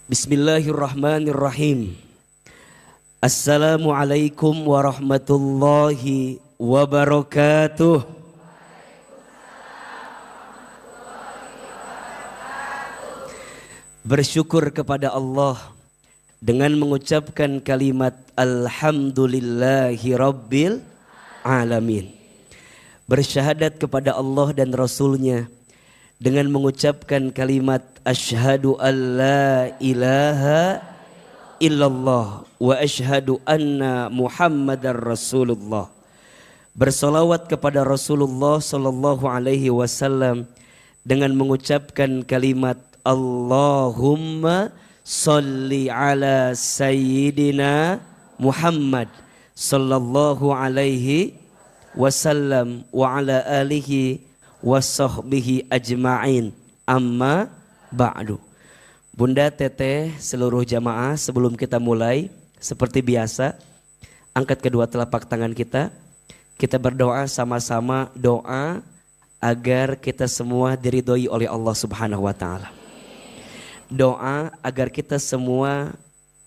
Bismillahirrahmanirrahim. Assalamualaikum warahmatullahi wabarakatuh. Bersyukur kepada Allah dengan mengucapkan kalimat Alhamdulillahi Rabbil Alamin. Bersyahadat kepada Allah dan Rasulnya dengan mengucapkan kalimat Asyhadu an la ilaha illallah wa asyhadu anna Muhammadar Rasulullah. Bersolawat kepada Rasulullah sallallahu alaihi wasallam dengan mengucapkan kalimat Allahumma salli ala sayyidina Muhammad sallallahu alaihi wasallam wa ala alihi wa sahbihi ajma'in. Amma ba'du. Bunda, teteh, seluruh jamaah, sebelum kita mulai seperti biasa, angkat kedua telapak tangan kita. Kita berdoa sama-sama, doa agar kita semua diridhoi oleh Allah Subhanahu wa taala. Doa agar kita semua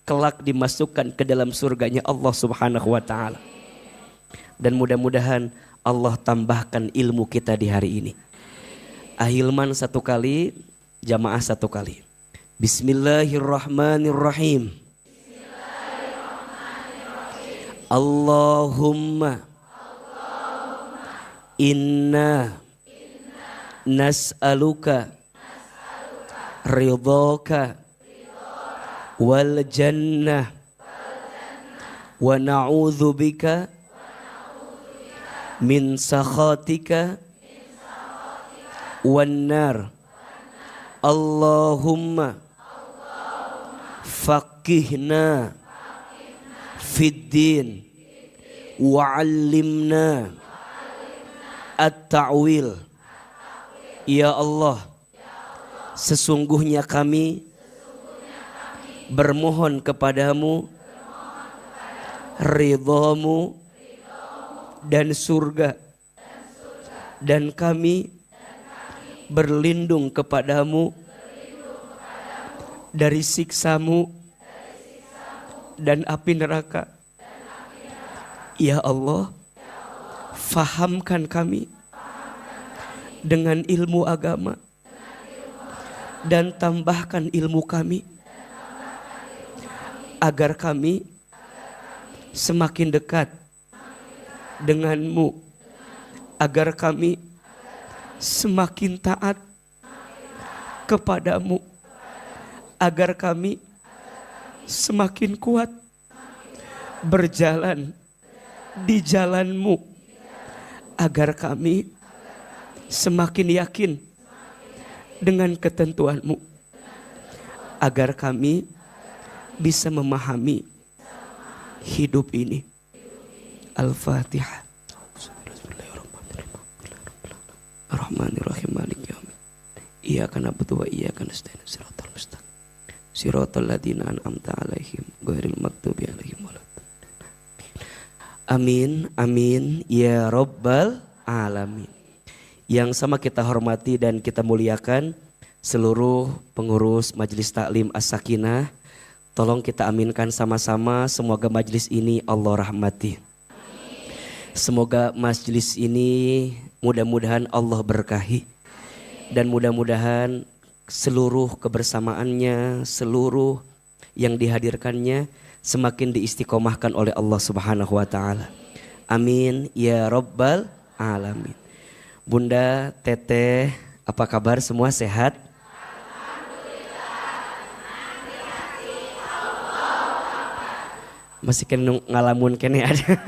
kelak dimasukkan ke dalam surganya Allah Subhanahu wa taala. Dan mudah-mudahan Allah tambahkan ilmu kita di hari ini. Ahilman satu kali, jamaah satu kali. Bismillahirrahmanirrahim. Allahumma inna nas'aluka ridhaka wal jannah wa na'udzu bika min sakhatika wan nar. Allahumma faqihna fid din wa 'allimna at-ta'wil. Ya Allah, sesungguhnya kami bermohon kepadamu ridhamu dan surga, dan kami berlindung kepadamu dari siksamu dan api neraka. Ya Allah, fahamkan kami dengan ilmu agama dan tambahkan ilmu kami agar kami semakin dekat denganmu, agar kami semakin taat kepadamu, agar kami semakin kuat berjalan di jalanmu, agar kami semakin yakin dengan ketentuanmu, agar kami bisa memahami hidup ini. Al-Fatihah. Ar-Rahmanir-Rahim Maliki yaumiddin. Iyyaka na'budu wa iyyaka nasta'in. Shiratal mustaqim. Shiratal ladzina an'amta 'alaihim ghairil maghdubi 'alaihim waladdallin. Amin, amin ya rabbal alamin. Yang sama kita hormati dan kita muliakan seluruh pengurus Majelis Taklim As-Sakinah. Tolong kita aminkan sama-sama, semoga majelis ini Allah rahmati. Semoga majelis ini mudah-mudahan Allah berkahi. Dan mudah-mudahan seluruh kebersamaannya, seluruh yang dihadirkannya semakin diistiqomahkan oleh Allah Subhanahu wa taala. Amin ya rabbal alamin. Bunda, teteh, apa kabar, semua sehat? Masih kena ngalamun kene ada.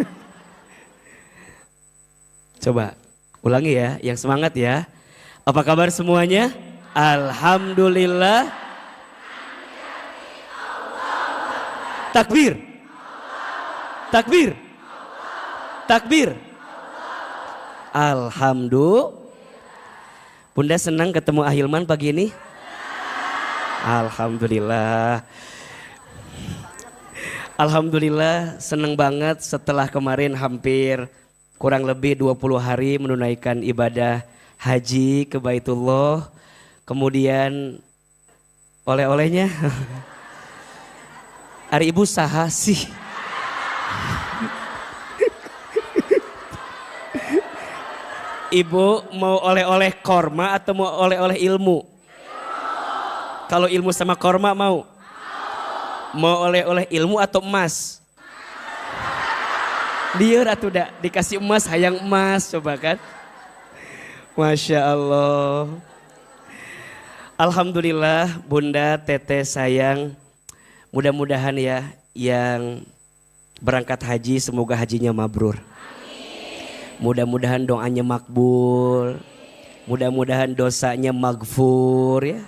Coba ulangi ya, yang semangat ya. Apa kabar semuanya? Alhamdulillah. Takbir. Takbir. Takbir. Alhamdulillah. Bunda senang ketemu Ahilman pagi ini? Alhamdulillah. Alhamdulillah senang banget setelah kemarin hampir kurang lebih 20 hari menunaikan ibadah haji ke Baitullah. Kemudian oleh-olehnya Ari ibu saha sih? Ibu mau oleh-oleh korma atau mau oleh-oleh ilmu? Kalau ilmu sama korma mau? Mau oleh-oleh ilmu atau emas? Dia ratu dah dikasih emas, hayang emas, coba kan? Masya Allah. Alhamdulillah Bunda, Teteh sayang. Mudah-mudahan ya yang berangkat haji semoga hajinya mabrur. Mudah-mudahan doanya makbul. Mudah-mudahan dosanya maghfur ya.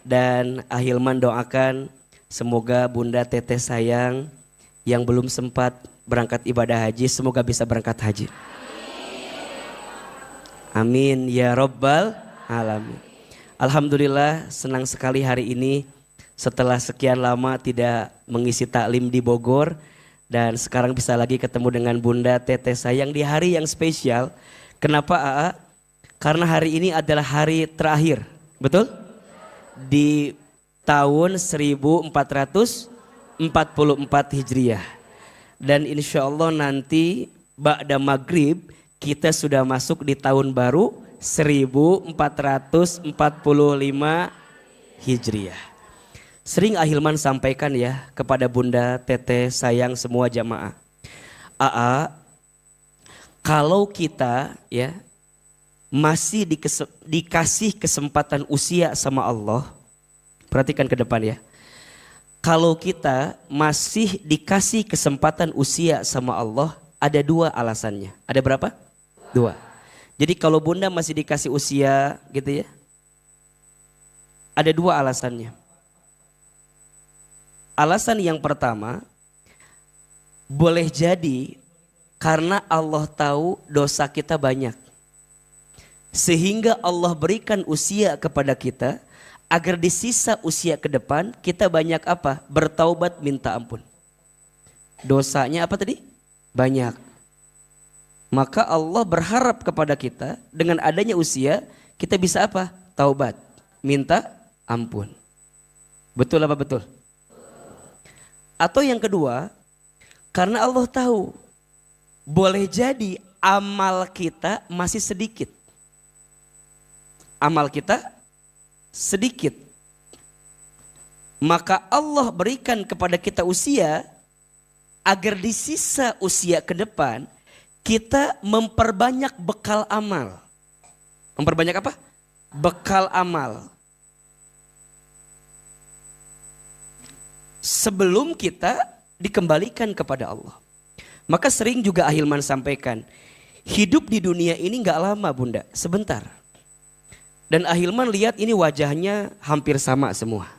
Dan Ahilman doakan semoga Bunda Teteh sayang yang belum sempat berangkat ibadah haji semoga bisa berangkat haji. Amin ya Rabbal Alamin. Alhamdulillah senang sekali hari ini setelah sekian lama tidak mengisi taklim di Bogor. Dan sekarang bisa lagi ketemu dengan Bunda Teteh sayang di hari yang spesial. Kenapa AA? Karena hari ini adalah hari terakhir, betul? Di tahun 1444 Hijriah. Dan insya Allah nanti ba'da maghrib kita sudah masuk di tahun baru 1445 Hijriah. Sering Ahilman sampaikan ya kepada Bunda Teteh sayang semua jamaah. AA, kalau kita ya masih dikasih kesempatan usia sama Allah, perhatikan ke depan ya. Kalau kita masih dikasih kesempatan usia sama Allah, ada dua alasannya. Ada berapa? Dua. Jadi kalau Bunda masih dikasih usia gitu ya, ada dua alasannya. Alasan yang pertama, boleh jadi karena Allah tahu dosa kita banyak. Sehingga Allah berikan usia kepada kita agar di sisa usia ke depan kita banyak apa? Bertaubat minta ampun. Dosanya apa tadi? Banyak. Maka Allah berharap kepada kita dengan adanya usia kita bisa apa? Taubat, minta ampun. Betul apa betul? Atau yang kedua, karena Allah tahu boleh jadi amal kita masih sedikit. Amal kita sedikit. Maka Allah berikan kepada kita usia agar di sisa usia ke depan kita memperbanyak bekal amal. Memperbanyak apa? Bekal amal. Sebelum kita dikembalikan kepada Allah. Maka sering juga Ahilman sampaikan, hidup di dunia ini gak lama Bunda, sebentar. Dan Ahilman lihat ini wajahnya hampir sama semua.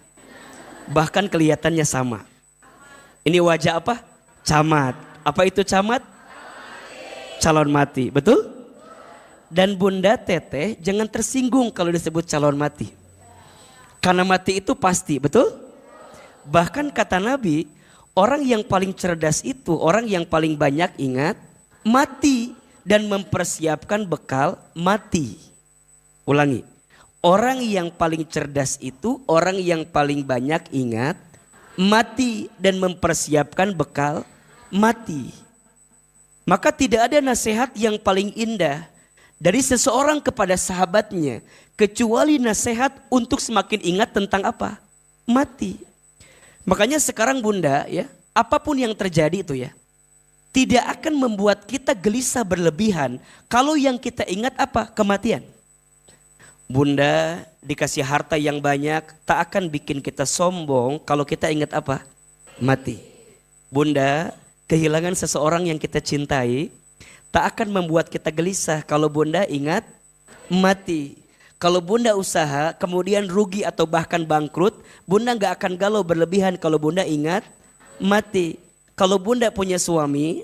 Bahkan kelihatannya sama. Ini wajah apa? Camat. Apa itu camat? Calon mati, betul? Dan Bunda Teteh jangan tersinggung kalau disebut calon mati. Karena mati itu pasti, betul? Bahkan kata Nabi, orang yang paling cerdas itu orang yang paling banyak ingat mati dan mempersiapkan bekal mati. Ulangi, orang yang paling cerdas itu orang yang paling banyak ingat mati dan mempersiapkan bekal mati. Maka tidak ada nasihat yang paling indah dari seseorang kepada sahabatnya kecuali nasihat untuk semakin ingat tentang apa? Mati. Makanya sekarang Bunda ya, apapun yang terjadi itu ya, tidak akan membuat kita gelisah berlebihan kalau yang kita ingat apa? Kematian. Bunda dikasih harta yang banyak tak akan bikin kita sombong kalau kita ingat apa? Mati. Bunda kehilangan seseorang yang kita cintai tak akan membuat kita gelisah kalau Bunda ingat mati. Kalau Bunda usaha kemudian rugi atau bahkan bangkrut, Bunda gak akan galau berlebihan kalau Bunda ingat mati. Kalau Bunda punya suami,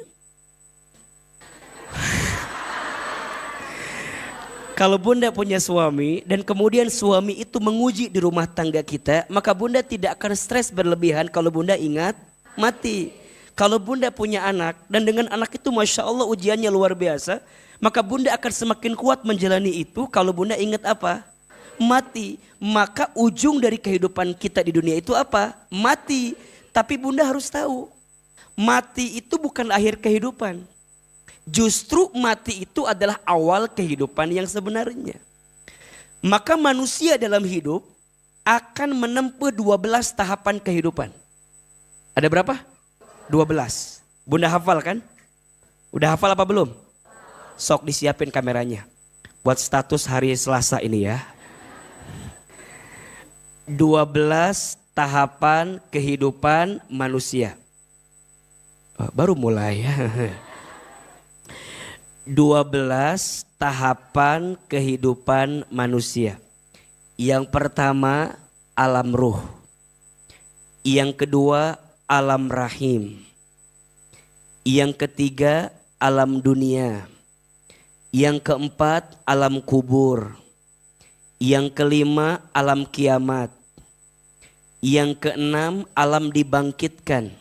kalau Bunda punya suami dan kemudian suami itu menguji di rumah tangga kita, maka Bunda tidak akan stres berlebihan kalau Bunda ingat mati. Kalau Bunda punya anak dan dengan anak itu Masya Allah ujiannya luar biasa, maka Bunda akan semakin kuat menjalani itu kalau Bunda ingat apa? Mati. Maka ujung dari kehidupan kita di dunia itu apa? Mati. Tapi Bunda harus tahu, mati itu bukan akhir kehidupan. Justru mati itu adalah awal kehidupan yang sebenarnya. Maka manusia dalam hidup akan menempuh 12 tahapan kehidupan. Ada berapa? 12. Bunda hafal kan? Udah hafal apa belum? Sok disiapin kameranya. Buat status hari Selasa ini ya. 12 tahapan kehidupan manusia. Baru mulai ya. 12 tahapan kehidupan manusia. Yang pertama alam ruh. Yang kedua alam rahim. Yang ketiga alam dunia. Yang keempat alam kubur. Yang kelima alam kiamat. Yang keenam alam dibangkitkan.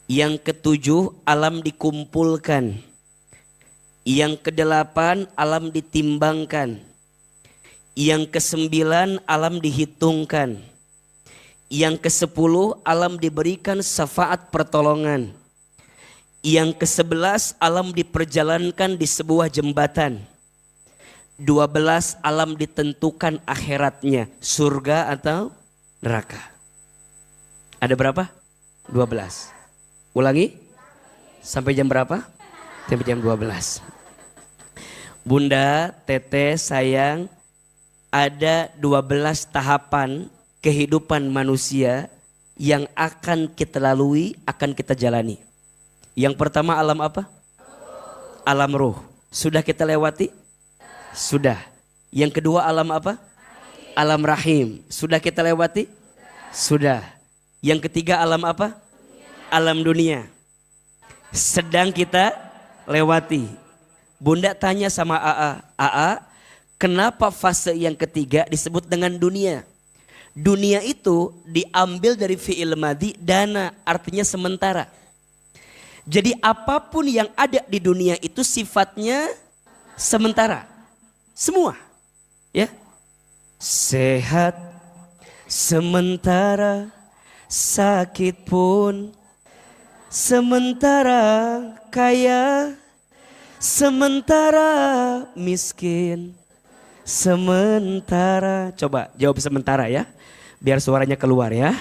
Yang ketujuh alam dikumpulkan. Yang kedelapan alam ditimbangkan. Yang kesembilan alam dihitungkan. Yang kesepuluh alam diberikan syafaat pertolongan. Yang ke-11 alam diperjalankan di sebuah jembatan. 12 alam ditentukan akhiratnya, surga atau neraka. Ada berapa? 12. Ulangi. Sampai jam berapa? Sampai jam 12. Bunda, Teteh, sayang, ada 12 tahapan kehidupan manusia yang akan kita lalui, akan kita jalani. Yang pertama alam apa? Alam ruh. Sudah kita lewati? Sudah. Yang kedua alam apa? Alam rahim. Sudah kita lewati? Sudah. Yang ketiga alam apa? Alam dunia. Sedang kita lewati. Bunda tanya sama AA, kenapa fase yang ketiga disebut dengan dunia? Dunia itu diambil dari fi'il madhi dana, artinya sementara. Jadi apapun yang ada di dunia itu sifatnya sementara. Semua. Ya. Sehat sementara, sakit pun sementara, kaya sementara, miskin sementara. Coba jawab sementara ya, biar suaranya keluar ya.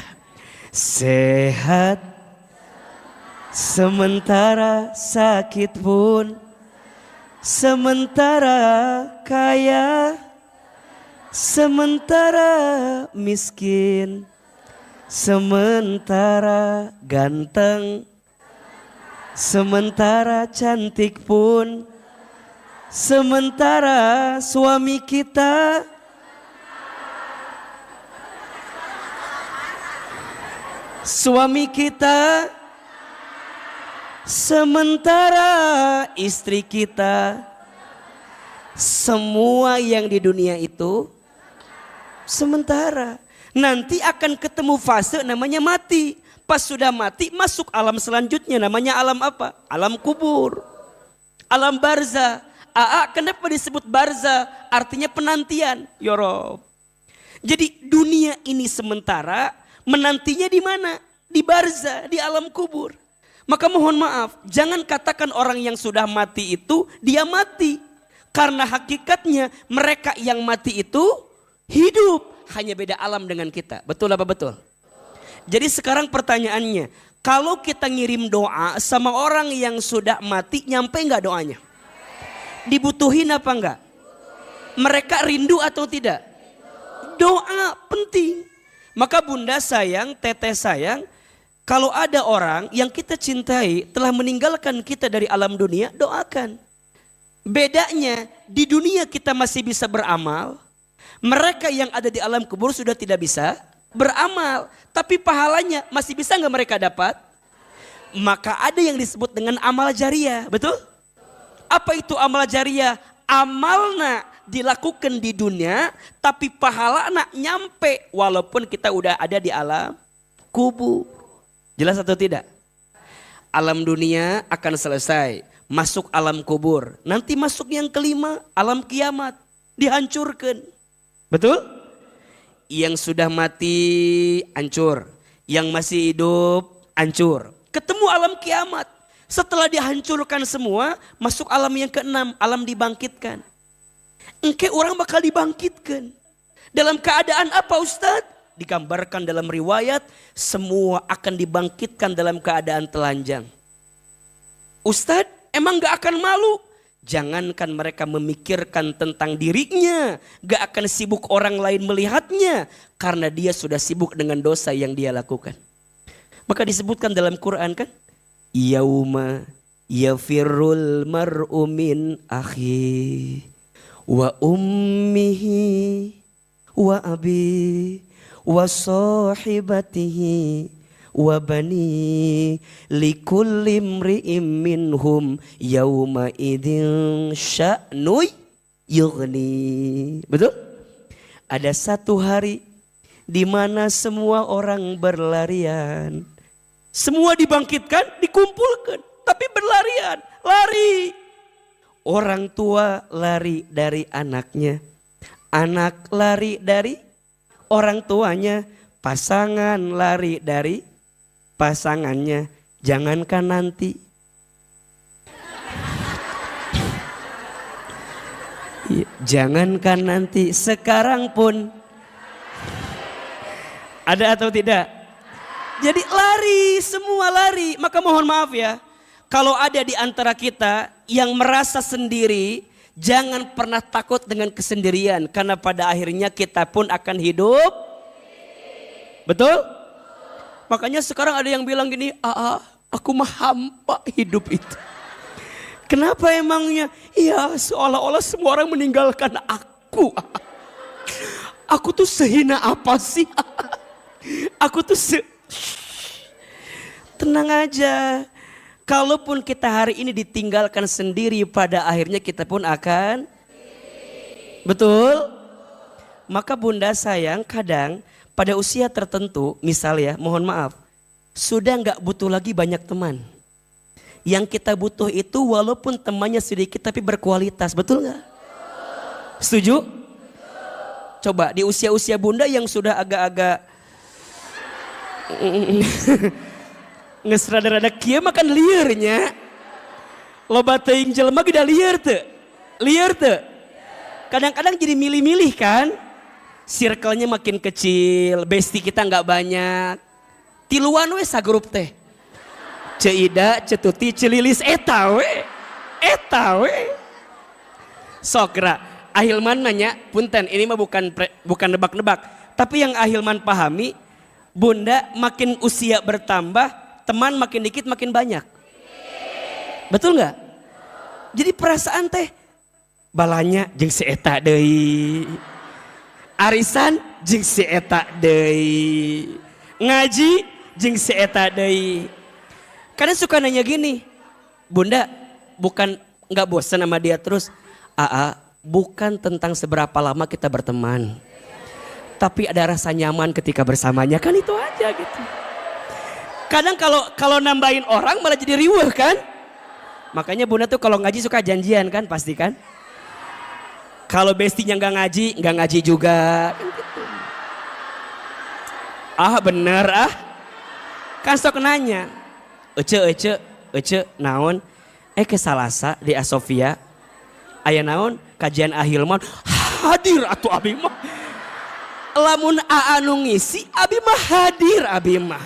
Sehat sementara, sakit pun sementara, kaya sementara, miskin sementara, ganteng sementara, cantik pun sementara, suami kita sementara, istri kita, semua yang di dunia itu sementara. Nanti akan ketemu fase namanya mati. Pas sudah mati masuk alam selanjutnya, namanya alam apa? Alam kubur, alam barzah. Kenapa disebut barzah? Artinya penantian. Ya Rob. Jadi dunia ini sementara, menantinya di mana? Di barzah, di alam kubur. Maka mohon maaf, jangan katakan orang yang sudah mati itu dia mati. Karena hakikatnya mereka yang mati itu hidup. Hanya beda alam dengan kita. Betul apa betul? Jadi sekarang pertanyaannya, kalau kita ngirim doa sama orang yang sudah mati, nyampe nggak doanya? Dibutuhin apa enggak? Mereka rindu atau tidak? Doa penting. Maka Bunda sayang, Teteh sayang, kalau ada orang yang kita cintai telah meninggalkan kita dari alam dunia, doakan. Bedanya di dunia kita masih bisa beramal, mereka yang ada di alam kubur sudah tidak bisa beramal. Tapi pahalanya masih bisa nggak mereka dapat? Maka ada yang disebut dengan amal jariah, betul? Apa itu amal jariah? Amalna dilakukan di dunia, tapi pahalana nyampe walaupun kita udah ada di alam kubur. Jelas atau tidak? Alam dunia akan selesai, masuk alam kubur. Nanti masuk yang kelima, alam kiamat, dihancurkan. Betul? Yang sudah mati hancur, Yang masih hidup hancur. Ketemu alam kiamat. Setelah dihancurkan semua, masuk alam yang keenam, alam dibangkitkan. Engke orang bakal dibangkitkan. Dalam keadaan apa Ustadz? Digambarkan dalam riwayat, semua akan dibangkitkan dalam keadaan telanjang. Ustadz, emang gak akan malu? Jangankan mereka memikirkan tentang dirinya, gak akan sibuk orang lain melihatnya, karena dia sudah sibuk dengan dosa yang dia lakukan. Maka disebutkan dalam Quran kan, yauma yafirrul mar'u min akhi wa ummihi wa abi wa sahibatihi wa bani likulli imri'im minhum yauma idzin sya'nu yughni. Betul? Ada satu hari di mana semua orang berlarian. Semua dibangkitkan, dikumpulkan, tapi berlarian, lari. Orang tua lari dari anaknya, anak lari dari orang tuanya, pasangan lari dari pasangannya. Jangankan nanti, jangankan nanti, sekarang pun ada atau tidak? Jadi lari, semua lari. Maka mohon maaf ya, kalau ada di antara kita yang merasa sendiri, jangan pernah takut dengan kesendirian. Karena pada akhirnya kita pun akan hidup. Betul? Makanya sekarang ada yang bilang gini, aku mah hampa hidup itu. Kenapa emangnya? Ya seolah-olah semua orang meninggalkan aku. Aku tuh sehina apa sih? Aku tuh tenang aja. Kalaupun kita hari ini ditinggalkan sendiri, pada akhirnya kita pun akan. Betul? Maka bunda sayang kadang pada usia tertentu, misal ya, mohon maaf, sudah gak butuh lagi banyak teman. Yang kita butuh itu walaupun temannya sedikit tapi berkualitas. Betul gak? Setuju? Coba di usia-usia bunda yang sudah agak-agak nges rada-rada kieu makan liarnya. Loba teuing jelema geda liar teu? Liar teu? Kadang-kadang jadi milih-milih kan? Circle-nya makin kecil, bestie kita enggak banyak. Tiluan we sagrup teh. Ceida, Cetuti, Celilis eta we. Eta we. Sokra, Ahilman nanya, punten ini mah bukan nebak-nebak, tapi yang Ahilman pahami, bunda makin usia bertambah, teman makin dikit makin banyak. Betul nggak? Jadi perasaan teh balanya jeung si eta deui. Arisan jeung si eta deui. Ngaji jeung si eta deui. Kadang suka nanya gini, bunda bukan nggak bosan sama dia terus? Bukan tentang seberapa lama kita berteman, tapi ada rasa nyaman ketika bersamanya, kan itu aja gitu. Kadang kalau nambahin orang malah jadi riweuh kan. Makanya bunda tuh kalau ngaji suka janjian kan, pasti kan. Kalau bestinya nggak ngaji juga. Kan gitu. Bener kan sok nanya. Ece naon? Ke Salasa di Asofia. Aya naon? Kajian Ahilman. Hadir atuh abi mah. Lamun anu ngisi abi mah hadir abi mah.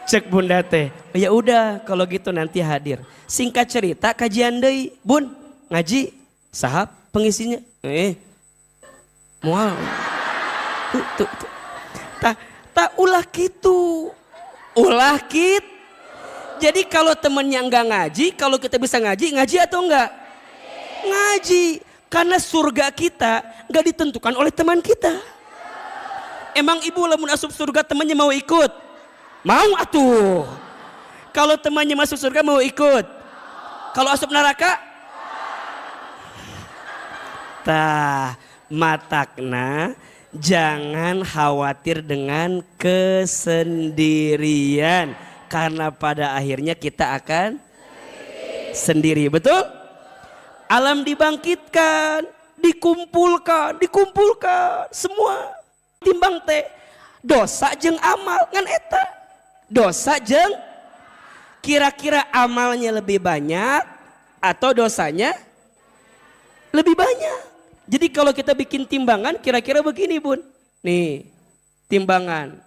Cek bunda teh, ya udah kalau gitu nanti hadir. Singkat cerita kajian deui, bun ngaji sahab pengisinya. Moal. Tuh. Ulah gitu. Jadi kalau temennya enggak ngaji, kalau kita bisa ngaji atau enggak? Ngaji. Karena surga kita enggak ditentukan oleh teman kita. Emang ibu lamun asup surga temannya mau ikut? Mau atuh. Kalau temannya masuk surga mau ikut? Kalau asup neraka? Matakna jangan khawatir dengan kesendirian. Karena pada akhirnya kita akan sendiri. Betul? Alam dibangkitkan, dikumpulkan semua. Timbang teh Dosa jeung amal ngan eta. Dosa jeung kira-kira amalnya lebih banyak atau dosanya lebih banyak. Jadi kalau kita bikin timbangan kira-kira begini Bun. Nih timbangan.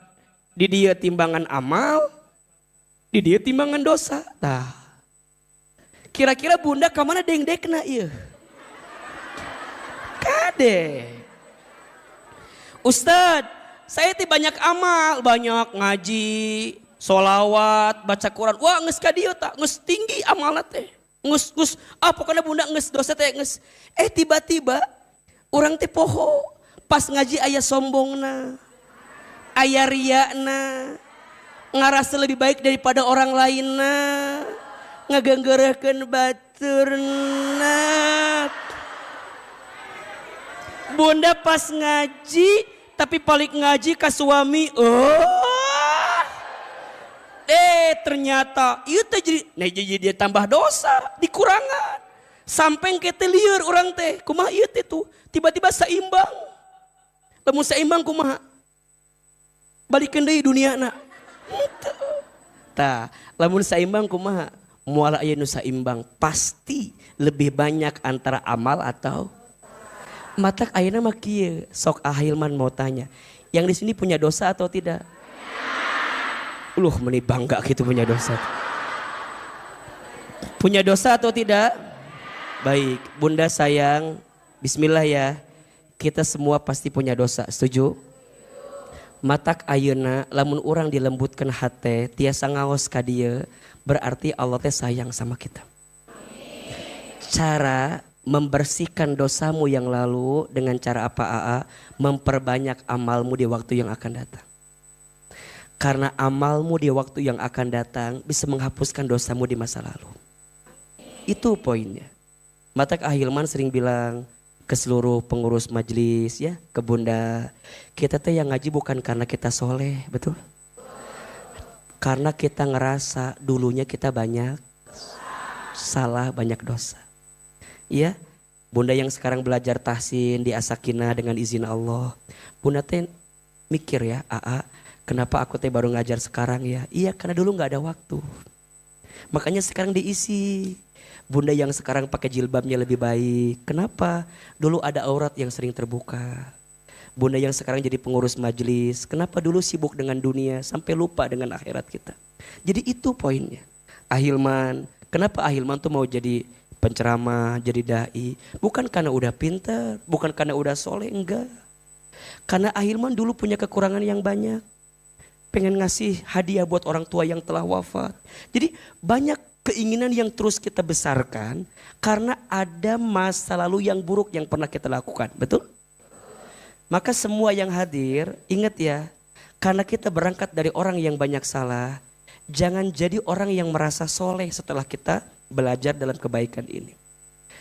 Di dia timbangan amal. Di dia timbangan dosa. Nah. Kira-kira Bunda kemana deng-dekna iya? Kade. Ustadz, saya teh banyak amal. Banyak ngaji, sholawat, baca Quran. Wah nges ka dieu tak, nges tinggi amalna teh. Nges, pokoknya Bunda nges dosa teh nges. Tiba-tiba orang teh poho. Pas ngaji aya sombongna. Aya riakna. Ngarasa lebih baik daripada orang lainna. Ngagenggereukeun baturna. Bunda pas ngaji tapi paling ngaji ka suami. Ternyata ieu teh jadi dia tambah dosa, dikurangan. Sampai kita lieur orang teh. Kumaha ieu teh tuh tiba-tiba seimbang. Lamun seimbang kumaha? Balikeun deui duniana. Tah, lamun seimbang kumaha? Moal aya nu saimbang pasti lebih banyak antara amal atau matak ayeuna mah kieu. Sok Ahilman mau tanya, yang di sini punya dosa atau tidak? Meni bangga gitu punya dosa. Punya dosa atau tidak? Baik, Bunda sayang, bismillah ya. Kita semua pasti punya dosa, setuju? Matak ayeuna lamun urang dilembutkeun hate tiasa ngaos ka dieu, berarti Allah teh sayang sama kita. Cara membersihkan dosamu yang lalu dengan cara apa AA? Memperbanyak amalmu di waktu yang akan datang. Karena amalmu di waktu yang akan datang bisa menghapuskan dosamu di masa lalu. Itu poinnya. Matak Ahilman sering bilang ke seluruh pengurus majelis ya, ke Bunda, kita tuh yang ngaji bukan karena kita soleh, betul? Karena kita ngerasa dulunya kita banyak salah, banyak dosa. Iya, Bunda yang sekarang belajar tahsin di Asakina dengan izin Allah. Bunda teh mikir ya, kenapa aku teh baru ngajar sekarang ya? Iya, karena dulu nggak ada waktu. Makanya sekarang diisi. Bunda yang sekarang pakai jilbabnya lebih baik. Kenapa? Dulu ada aurat yang sering terbuka. Bunda yang sekarang jadi pengurus majelis. Kenapa dulu sibuk dengan dunia sampai lupa dengan akhirat kita? Jadi itu poinnya. Ahilman, kenapa Ahilman tuh mau jadi penceramah, jadi dai? Bukan karena udah pintar, bukan karena udah soleh, enggak. Karena Ahilman dulu punya kekurangan yang banyak. Pengen ngasih hadiah buat orang tua yang telah wafat. Jadi banyak keinginan yang terus kita besarkan karena ada masa lalu yang buruk yang pernah kita lakukan. Betul? Maka semua yang hadir, ingat ya, karena kita berangkat dari orang yang banyak salah, jangan jadi orang yang merasa soleh setelah kita belajar dalam kebaikan ini.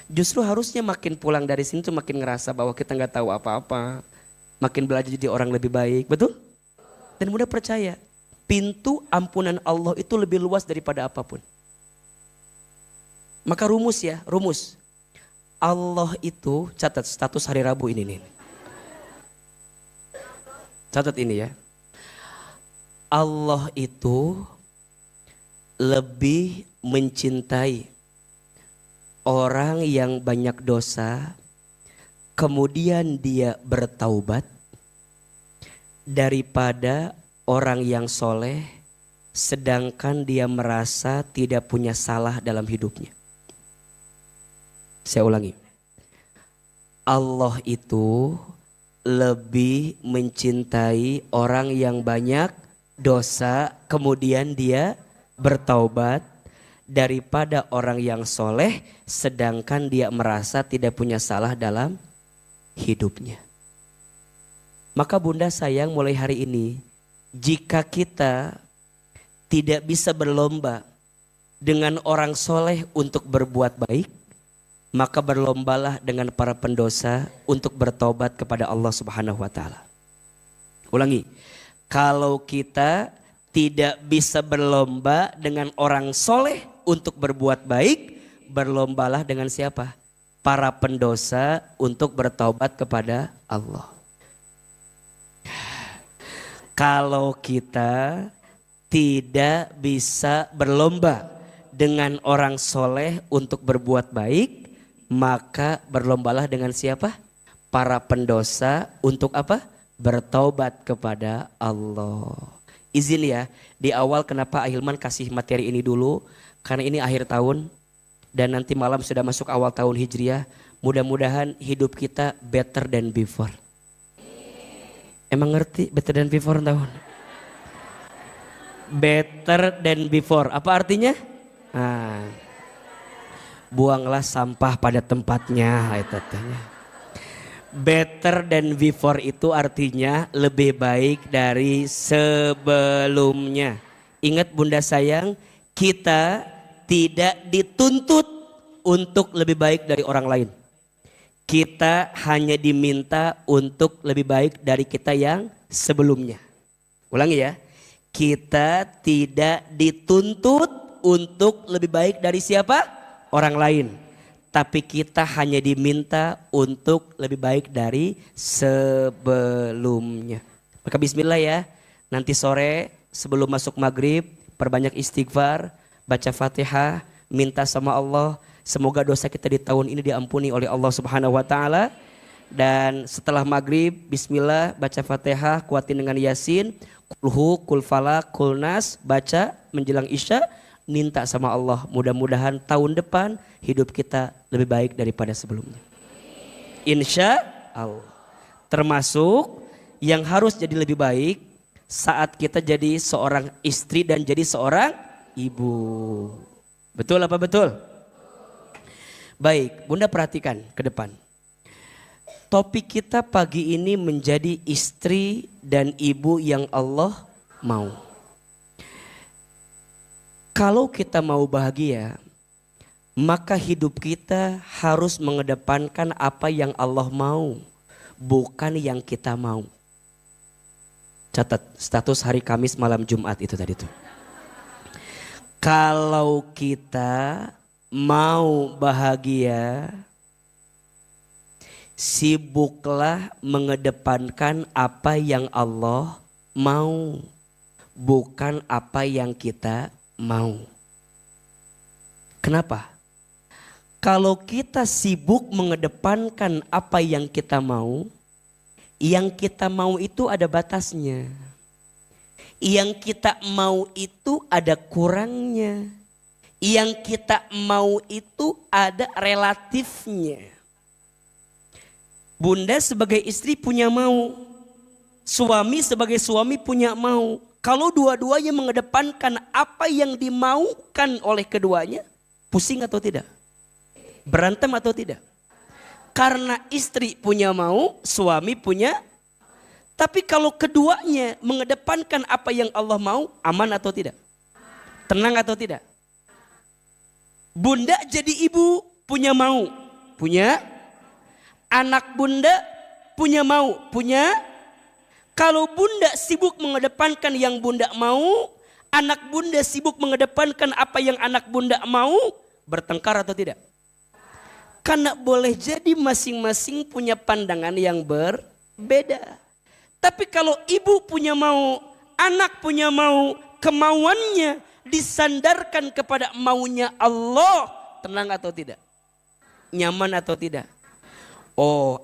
Justru harusnya makin pulang dari sini tuh makin ngerasa bahwa kita nggak tahu apa-apa, makin belajar jadi orang lebih baik. Betul? Dan mudah percaya, pintu ampunan Allah itu lebih luas daripada apapun. Maka rumus ya, rumus. Allah itu, catat status hari Rabu ini nih. Catat ini ya. Allah itu lebih mencintai orang yang banyak dosa, kemudian dia bertaubat, daripada orang yang soleh, sedangkan dia merasa tidak punya salah dalam hidupnya. Saya ulangi. Allah itu lebih mencintai orang yang banyak dosa kemudian dia bertaubat daripada orang yang soleh sedangkan dia merasa tidak punya salah dalam hidupnya. Maka Bunda sayang mulai hari ini, jika kita tidak bisa berlomba dengan orang soleh untuk berbuat baik, maka berlombalah dengan para pendosa untuk bertobat kepada Allah Subhanahu wa taala. Ulangi. Kalau kita tidak bisa berlomba dengan orang soleh untuk berbuat baik, berlombalah dengan siapa? Para pendosa untuk bertobat kepada Allah. Kalau kita tidak bisa berlomba dengan orang soleh untuk berbuat baik, maka berlombalah dengan siapa? Para pendosa untuk apa? Bertaubat kepada Allah. Izin ya, di awal kenapa Ahilman kasih materi ini dulu, karena ini akhir tahun dan nanti malam sudah masuk awal tahun Hijriah. Mudah-mudahan hidup kita better than before. Emang ngerti better than before tahun? Better than before, apa artinya? Nah, buanglah sampah pada tempatnya, itu artinya. Better than before itu artinya lebih baik dari sebelumnya. Ingat bunda sayang, kita tidak dituntut untuk lebih baik dari orang lain. Kita hanya diminta untuk lebih baik dari kita yang sebelumnya. Ulangi ya, kita tidak dituntut untuk lebih baik dari siapa? Orang lain. Tapi kita hanya diminta untuk lebih baik dari sebelumnya. Maka bismillah ya, nanti sore sebelum masuk maghrib perbanyak istighfar, baca Fatihah, minta sama Allah semoga dosa kita di tahun ini diampuni oleh Allah Subhanahu wa taala. Dan setelah maghrib bismillah baca Fatihah, kuatin dengan Yasin, kulhu, kul falak, kul nas, baca menjelang isya. Minta sama Allah mudah-mudahan tahun depan hidup kita lebih baik daripada sebelumnya. Insya Allah. Termasuk yang harus jadi lebih baik saat kita jadi seorang istri dan jadi seorang ibu. Betul apa betul? Baik, bunda perhatikan ke depan. Topik kita pagi ini menjadi istri dan ibu yang Allah mau. Kalau kita mau bahagia, maka hidup kita harus mengedepankan apa yang Allah mau, bukan yang kita mau. Catat status hari Kamis malam Jumat itu tadi tuh. Kalau kita mau bahagia, sibuklah mengedepankan apa yang Allah mau, bukan apa yang kita mau. Kenapa? Kalau kita sibuk mengedepankan apa yang kita mau itu ada batasnya. Yang kita mau itu ada kurangnya. Yang kita mau itu ada relatifnya. Bunda sebagai istri punya mau. Suami sebagai suami punya mau. Kalau dua-duanya mengedepankan apa yang dimaukan oleh keduanya, pusing atau tidak? Berantem atau tidak? Karena istri punya mau, suami punya. Tapi kalau keduanya mengedepankan apa yang Allah mau, aman atau tidak? Tenang atau tidak? Bunda jadi ibu punya mau, punya. Anak bunda punya mau, punya. Kalau bunda sibuk mengedepankan yang bunda mau, anak bunda sibuk mengedepankan apa yang anak bunda mau, bertengkar atau tidak? Karena boleh jadi masing-masing punya pandangan yang berbeda. Tapi kalau ibu punya mau, anak punya mau, kemauannya disandarkan kepada maunya Allah, tenang atau tidak? Nyaman atau tidak? Oh,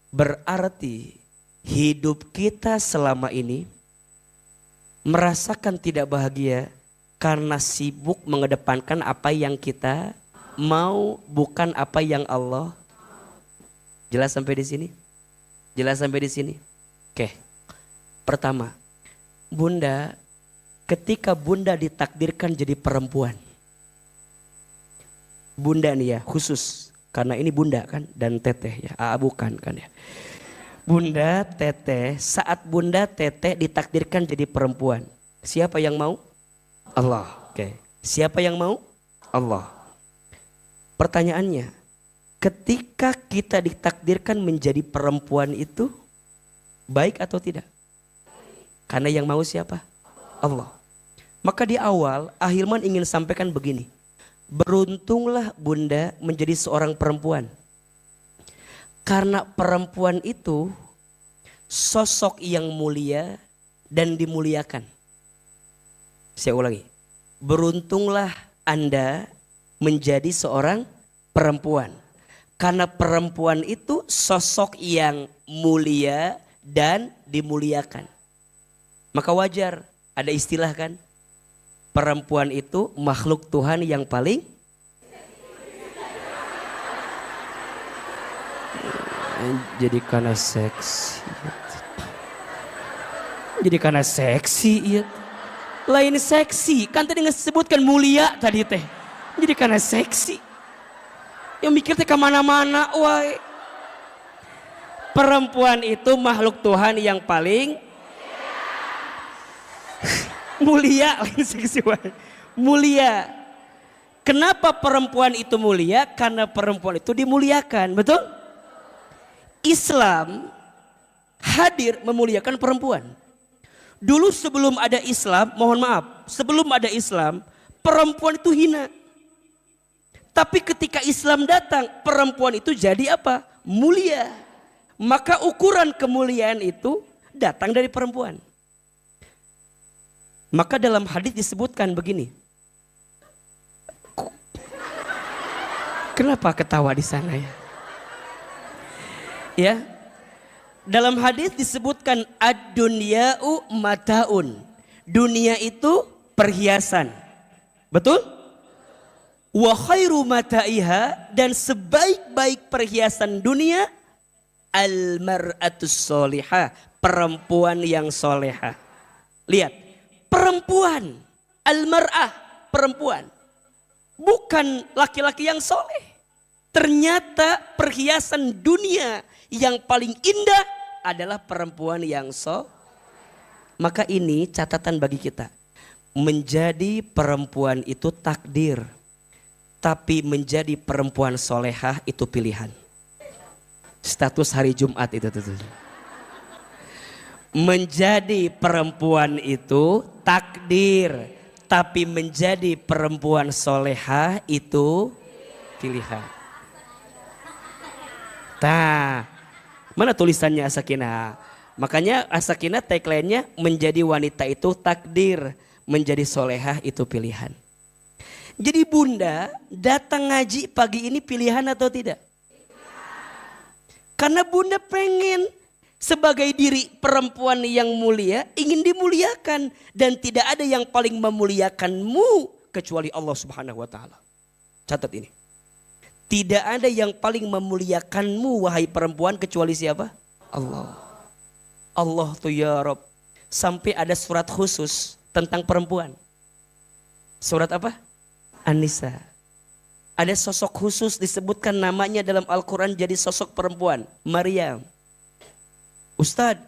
berarti hidup kita selama ini merasakan tidak bahagia karena sibuk mengedepankan apa yang kita mau, bukan apa yang Allah. Jelas sampai di sini? Jelas sampai di sini? Oke. Pertama, bunda, ketika bunda ditakdirkan jadi perempuan, bunda nih ya khusus, karena ini bunda kan dan teteh ya, bukan kan ya. Bunda teteh, saat bunda teteh ditakdirkan jadi perempuan, siapa yang mau? Allah. Oke. Siapa yang mau? Allah. Pertanyaannya, ketika kita ditakdirkan menjadi perempuan itu baik atau tidak? Karena yang mau siapa? Allah. Maka di awal Ahilman ingin sampaikan begini. Beruntunglah bunda menjadi seorang perempuan. Karena perempuan itu sosok yang mulia, dan dimuliakan. Saya ulangi. Beruntunglah Anda menjadi seorang perempuan. Karena perempuan itu sosok yang mulia dan dimuliakan. Maka wajar ada istilah kan. Perempuan itu makhluk Tuhan yang paling jadi karena seksi. Jadi karena seksi ya. Lain seksi. Kan tadi disebutkan mulia tadi teh. Jadi karena seksi. Yang mikir teh kemana-mana. Wah. Perempuan itu makhluk Tuhan yang paling mulia. Lain seksi. Mulia. Kenapa perempuan itu mulia? Karena perempuan itu dimuliakan. Betul? Islam hadir memuliakan perempuan. Dulu sebelum ada Islam, mohon maaf, sebelum ada Islam, perempuan itu hina. Tapi ketika Islam datang, perempuan itu jadi apa? Mulia. Maka ukuran kemuliaan itu datang dari perempuan. Maka dalam hadis disebutkan begini. Kenapa ketawa di sana ya? Ya, dalam hadis disebutkan ad-dunya'u mataun. Dunia itu perhiasan. Betul? Wa khairu mata'iha, dan sebaik-baik perhiasan dunia al-mar'atus solihah, perempuan yang solehah. Lihat, perempuan, al-mar'ah, perempuan. Bukan laki-laki yang soleh. Ternyata perhiasan dunia yang paling indah adalah perempuan yang Maka ini catatan bagi kita. Menjadi perempuan itu takdir. Tapi menjadi perempuan solehah itu pilihan. Status hari Jumat itu. Menjadi perempuan itu takdir. Tapi menjadi perempuan solehah itu pilihan. Nah, mana tulisannya As-Sakinah? Makanya As-Sakinah tagline-nya menjadi wanita itu takdir, menjadi solehah itu pilihan. Jadi bunda datang ngaji pagi ini pilihan atau tidak? Karena bunda pengen sebagai diri perempuan yang mulia ingin dimuliakan. Dan tidak ada yang paling memuliakanmu kecuali Allah Subhanahu wa ta'ala. Catat ini. Tidak ada yang paling memuliakanmu wahai perempuan kecuali siapa? Allah. Allah tuh ya Rob. Sampai ada surat khusus tentang perempuan. Surat apa? An-Nisa. Ada sosok khusus disebutkan namanya dalam Al-Quran jadi sosok perempuan. Maryam. Ustadz,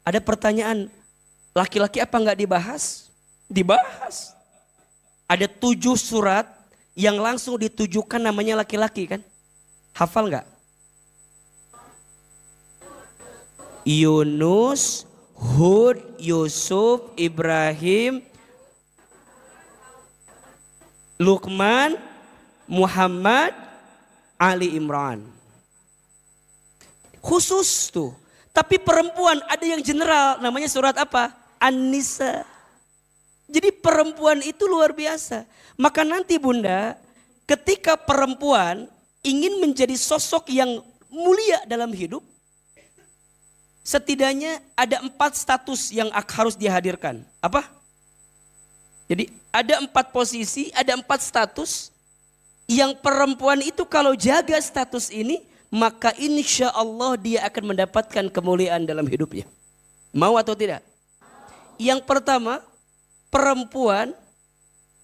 ada pertanyaan. Laki-laki apa enggak dibahas? Dibahas. Ada 7 surat yang langsung ditujukan namanya laki-laki kan? Hafal nggak? Yunus, Hud, Yusuf, Ibrahim, Luqman, Muhammad, Ali Imran. Khusus tuh. Tapi perempuan ada yang general namanya surat apa? An-Nisa. Jadi perempuan itu luar biasa. Maka nanti bunda, ketika perempuan ingin menjadi sosok yang mulia dalam hidup, setidaknya ada 4 status yang harus dihadirkan. Apa? Jadi ada 4 posisi, ada 4 status yang perempuan itu kalau jaga status ini, maka insya Allah dia akan mendapatkan kemuliaan dalam hidupnya. Mau atau tidak? Yang pertama, perempuan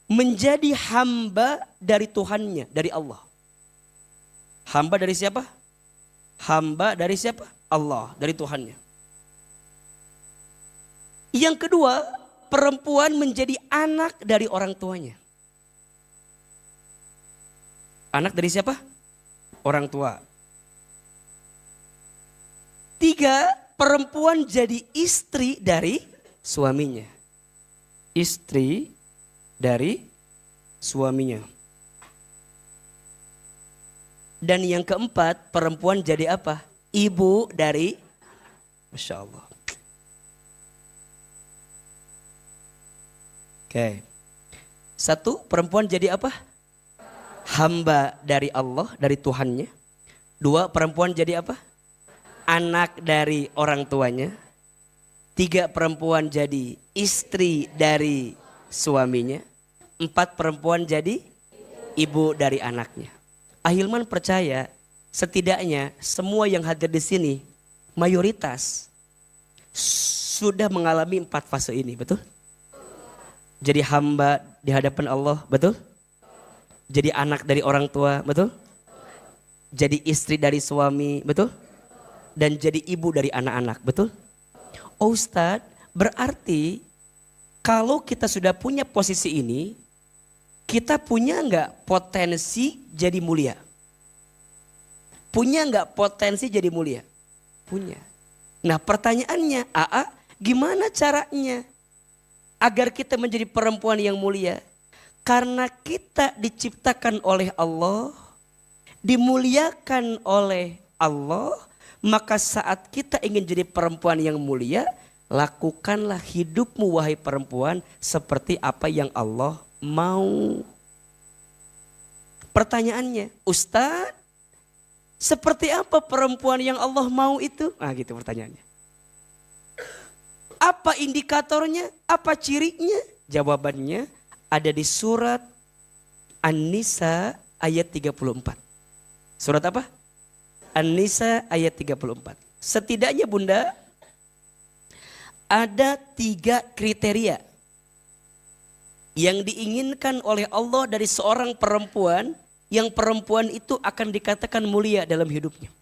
menjadi hamba dari Tuhannya, dari Allah. Hamba dari siapa? Hamba dari siapa? Allah, dari Tuhannya. Yang kedua, perempuan menjadi anak dari orang tuanya. Anak dari siapa? Orang tua. 3, perempuan jadi istri dari suaminya. Istri dari suaminya. Dan yang keempat, perempuan jadi apa? Ibu dari, Masya Allah. Oke. Satu, perempuan jadi apa? Hamba dari Allah, dari Tuhannya. Dua, perempuan jadi apa? Anak dari orang tuanya. Tiga, perempuan jadi istri dari suaminya. Empat, perempuan jadi ibu dari anaknya. Ahilman percaya setidaknya semua yang hadir di sini mayoritas sudah mengalami 4 fase ini, betul? Jadi hamba di hadapan Allah, betul? Jadi anak dari orang tua, betul? Jadi istri dari suami, betul? Dan jadi ibu dari anak-anak, betul? Oh Ustadz, berarti kalau kita sudah punya posisi ini, kita punya nggak potensi jadi mulia? Punya nggak potensi jadi mulia? Punya. Nah pertanyaannya, gimana caranya agar kita menjadi perempuan yang mulia? Karena kita diciptakan oleh Allah, dimuliakan oleh Allah, maka saat kita ingin jadi perempuan yang mulia, lakukanlah hidupmu wahai perempuan seperti apa yang Allah mau. Pertanyaannya, Ustadz, seperti apa perempuan yang Allah mau itu? Gitu pertanyaannya. Apa indikatornya? Apa cirinya? Jawabannya ada di surat An-Nisa ayat 34. Surat apa? An-Nisa ayat 34. Setidaknya Bunda, ada 3 kriteria yang diinginkan oleh Allah dari seorang perempuan, yang perempuan itu akan dikatakan mulia dalam hidupnya.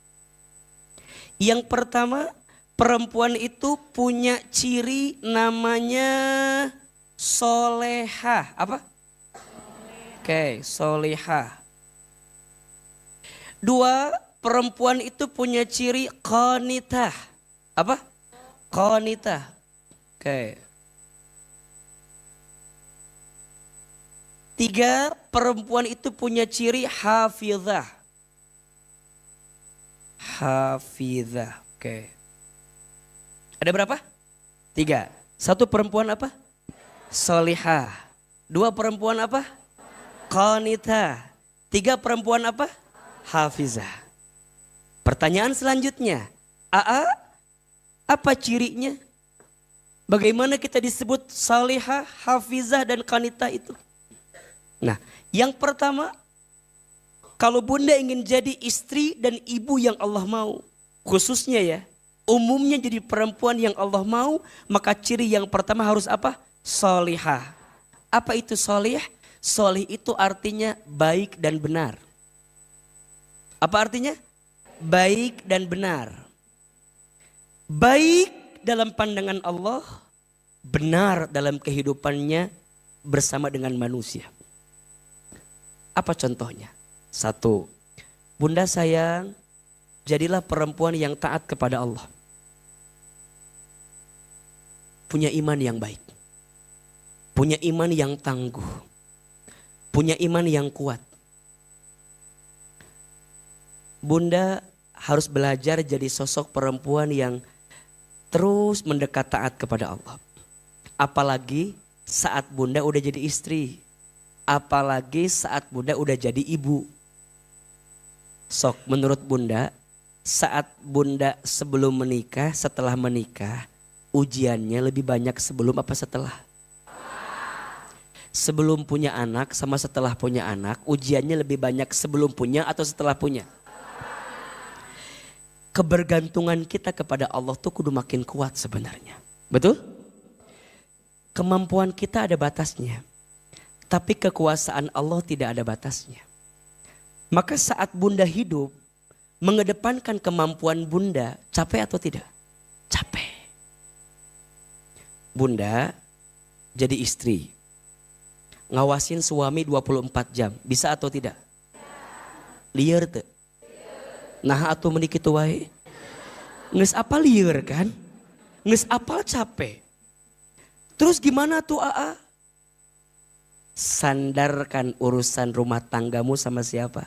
Yang pertama, perempuan itu punya ciri namanya solehah. Apa? Oke, solehah. 2, perempuan itu punya ciri qanitah. Apa? Qanitah. Oke. 3, perempuan itu punya ciri hafizah. Hafizah. Oke. Ada berapa? 3. 1 perempuan apa? Solihah. 2 perempuan apa? Qanitah. 3 perempuan apa? Hafizah. Pertanyaan selanjutnya, apa cirinya? Bagaimana kita disebut salihah, hafizah dan qanitah itu? Nah, yang pertama, kalau Bunda ingin jadi istri dan ibu yang Allah mau, khususnya ya, umumnya jadi perempuan yang Allah mau, maka ciri yang pertama harus apa? Salihah. Apa itu salih? Salih itu artinya baik dan benar. Apa artinya? Baik dan benar. Baik dalam pandangan Allah, benar dalam kehidupannya bersama dengan manusia. Apa contohnya? 1, Bunda sayang, jadilah perempuan yang taat kepada Allah. Punya iman yang baik. Punya iman yang tangguh. Punya iman yang kuat. Bunda harus belajar jadi sosok perempuan yang terus mendekat taat kepada Allah. Apalagi saat Bunda udah jadi istri. Apalagi saat Bunda udah jadi ibu. Sok, menurut Bunda, saat Bunda sebelum menikah, setelah menikah, ujiannya lebih banyak sebelum apa setelah? Sebelum punya anak sama setelah punya anak, ujiannya lebih banyak sebelum punya atau setelah punya? Kebergantungan kita kepada Allah tuh kudu makin kuat sebenarnya. Betul? Kemampuan kita ada batasnya. Tapi kekuasaan Allah tidak ada batasnya. Maka saat Bunda hidup, mengedepankan kemampuan Bunda, capek atau tidak? Capek. Bunda jadi istri. Ngawasin suami 24 jam. Bisa atau tidak? Liar tuh. Nah atuh menik itu wae. Nges apa liar kan? Nges apa capek. Terus gimana tuh Sandarkan urusan rumah tanggamu sama siapa?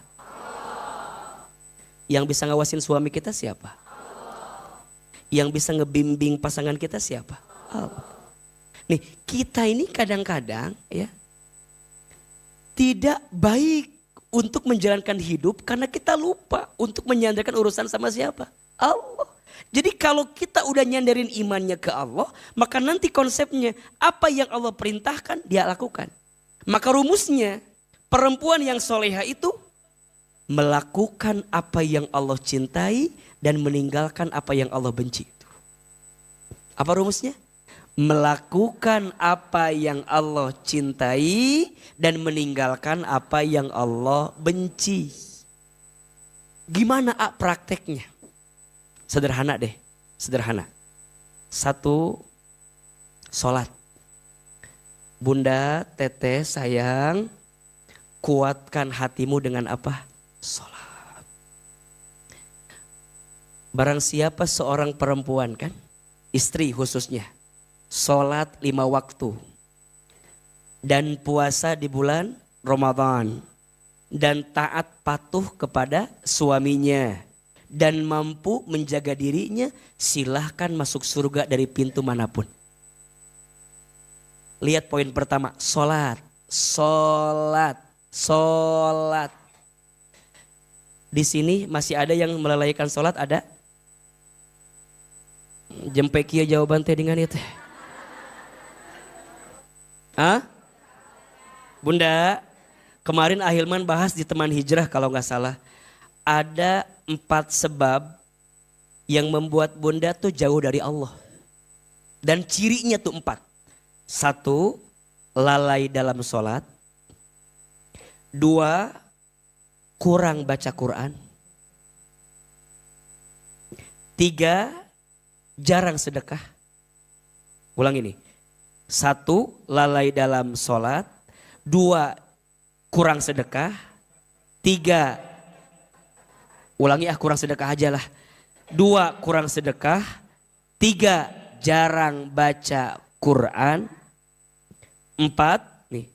Yang bisa ngawasin suami kita siapa? Yang bisa ngebimbing pasangan kita siapa? Allah. Nih, kita ini kadang-kadang ya tidak baik untuk menjalankan hidup karena kita lupa untuk menyandarkan urusan sama siapa? Allah. Jadi kalau kita udah nyandarin imannya ke Allah, maka nanti konsepnya apa yang Allah perintahkan dia lakukan. Maka rumusnya perempuan yang soleha itu melakukan apa yang Allah cintai dan meninggalkan apa yang Allah benci. Apa rumusnya? Melakukan apa yang Allah cintai dan meninggalkan apa yang Allah benci. Gimana prakteknya? Sederhana deh, sederhana. Satu, sholat. Bunda, teteh, sayang, kuatkan hatimu dengan apa? Sholat. Barang siapa seorang perempuan kan, istri khususnya, sholat 5 waktu. Dan puasa di bulan Ramadan. Dan taat patuh kepada suaminya. Dan mampu menjaga dirinya, silahkan masuk surga dari pintu manapun. Lihat poin pertama, sholat, sholat, sholat. Di sini masih ada yang melalaikan sholat, ada? Jempekia jawaban teh dengan itu. Hah? Bunda, kemarin Ahilman bahas di teman hijrah kalau nggak salah. Ada 4 sebab yang membuat bunda tuh jauh dari Allah. Dan cirinya tuh 4. 1, lalai dalam sholat. 2, kurang baca Quran. 3, jarang sedekah. Ulang ini. 1, lalai dalam sholat. 2, kurang sedekah. 3, ulangi kurang sedekah aja lah. 2, kurang sedekah. 3, jarang baca Quran. 4, nih,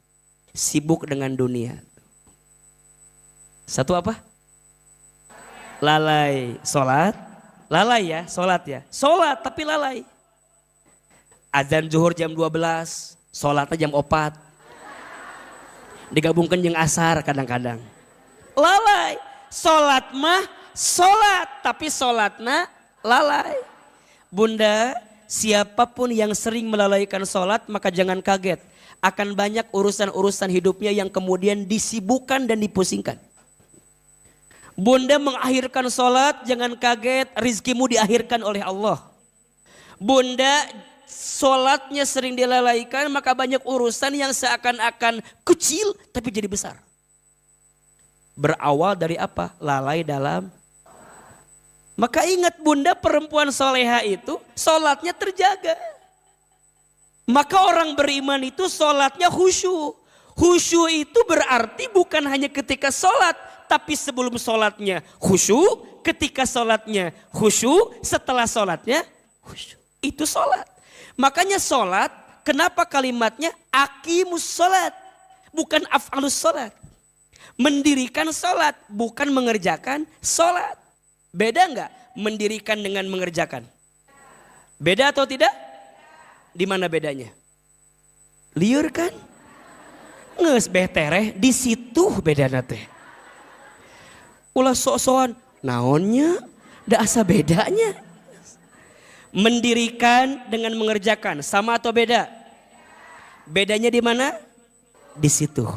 sibuk dengan dunia. 1 apa? Lalai sholat. Lalai ya, sholat ya. Sholat tapi lalai. Azan zuhur jam 12, sholatnya jam 4. Digabungkan jeung asar kadang-kadang. Lalai. Sholat mah sholat, tapi sholatna lalai. Bunda, siapapun yang sering melalaikan sholat maka jangan kaget. Akan banyak urusan-urusan hidupnya yang kemudian disibukkan dan dipusingkan. Bunda mengakhirkan sholat, jangan kaget rizkimu diakhirkan oleh Allah. Bunda sholatnya sering dilalaikan maka banyak urusan yang seakan-akan kecil tapi jadi besar. Berawal dari apa? Lalai dalam. Maka ingat bunda, perempuan soleha itu sholatnya terjaga. Maka orang beriman itu sholatnya khusyuk. Khusyuk itu berarti bukan hanya ketika sholat, tapi sebelum sholatnya khusyuk, ketika sholatnya khusyuk, setelah sholatnya khusyuk. Itu sholat. Makanya sholat, kenapa kalimatnya aqimus sholat, bukan af'alus sholat. Mendirikan sholat, bukan mengerjakan sholat. Beda enggak mendirikan dengan mengerjakan? Beda atau tidak? Di mana bedanya? Liur kan? Nges betereh di situ bedana teh. Ulah sok-sokan, naonnya? Da asa bedanya. Mendirikan dengan mengerjakan sama atau beda? Bedanya di mana? Di situ.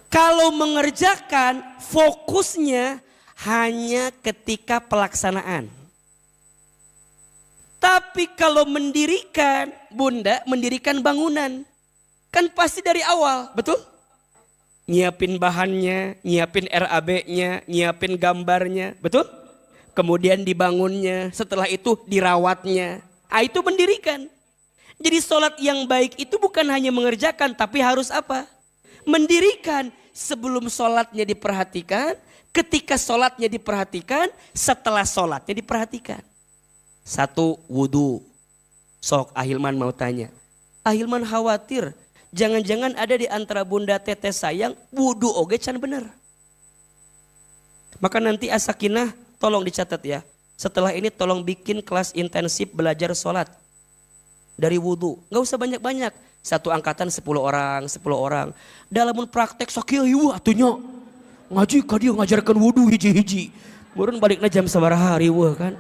Kalau mengerjakan fokusnya hanya ketika pelaksanaan. Tapi kalau mendirikan, bunda mendirikan bangunan. Kan pasti dari awal, betul? Nyiapin bahannya, nyiapin RAB-nya, nyiapin gambarnya, betul? Kemudian dibangunnya, setelah itu dirawatnya. Itu mendirikan. Jadi sholat yang baik itu bukan hanya mengerjakan, tapi harus apa? Mendirikan. Sebelum sholatnya diperhatikan, ketika sholatnya diperhatikan, setelah sholatnya diperhatikan. 1, wudu. Sok Ahilman mau tanya. Ahilman khawatir, jangan-jangan ada di antara bunda teteh sayang, wudu oge can bener. Maka nanti Asakinah tolong dicatat ya. Setelah ini tolong bikin kelas intensif belajar sholat. Dari wudhu. Gak usah banyak-banyak. Satu angkatan 10 orang, 10 orang. Dalam praktek sakil hiu atunya. Ngaji ka dia ngajarkan wudhu hiji-hiji. Murun baliknya jam sabaraha riweuh kan.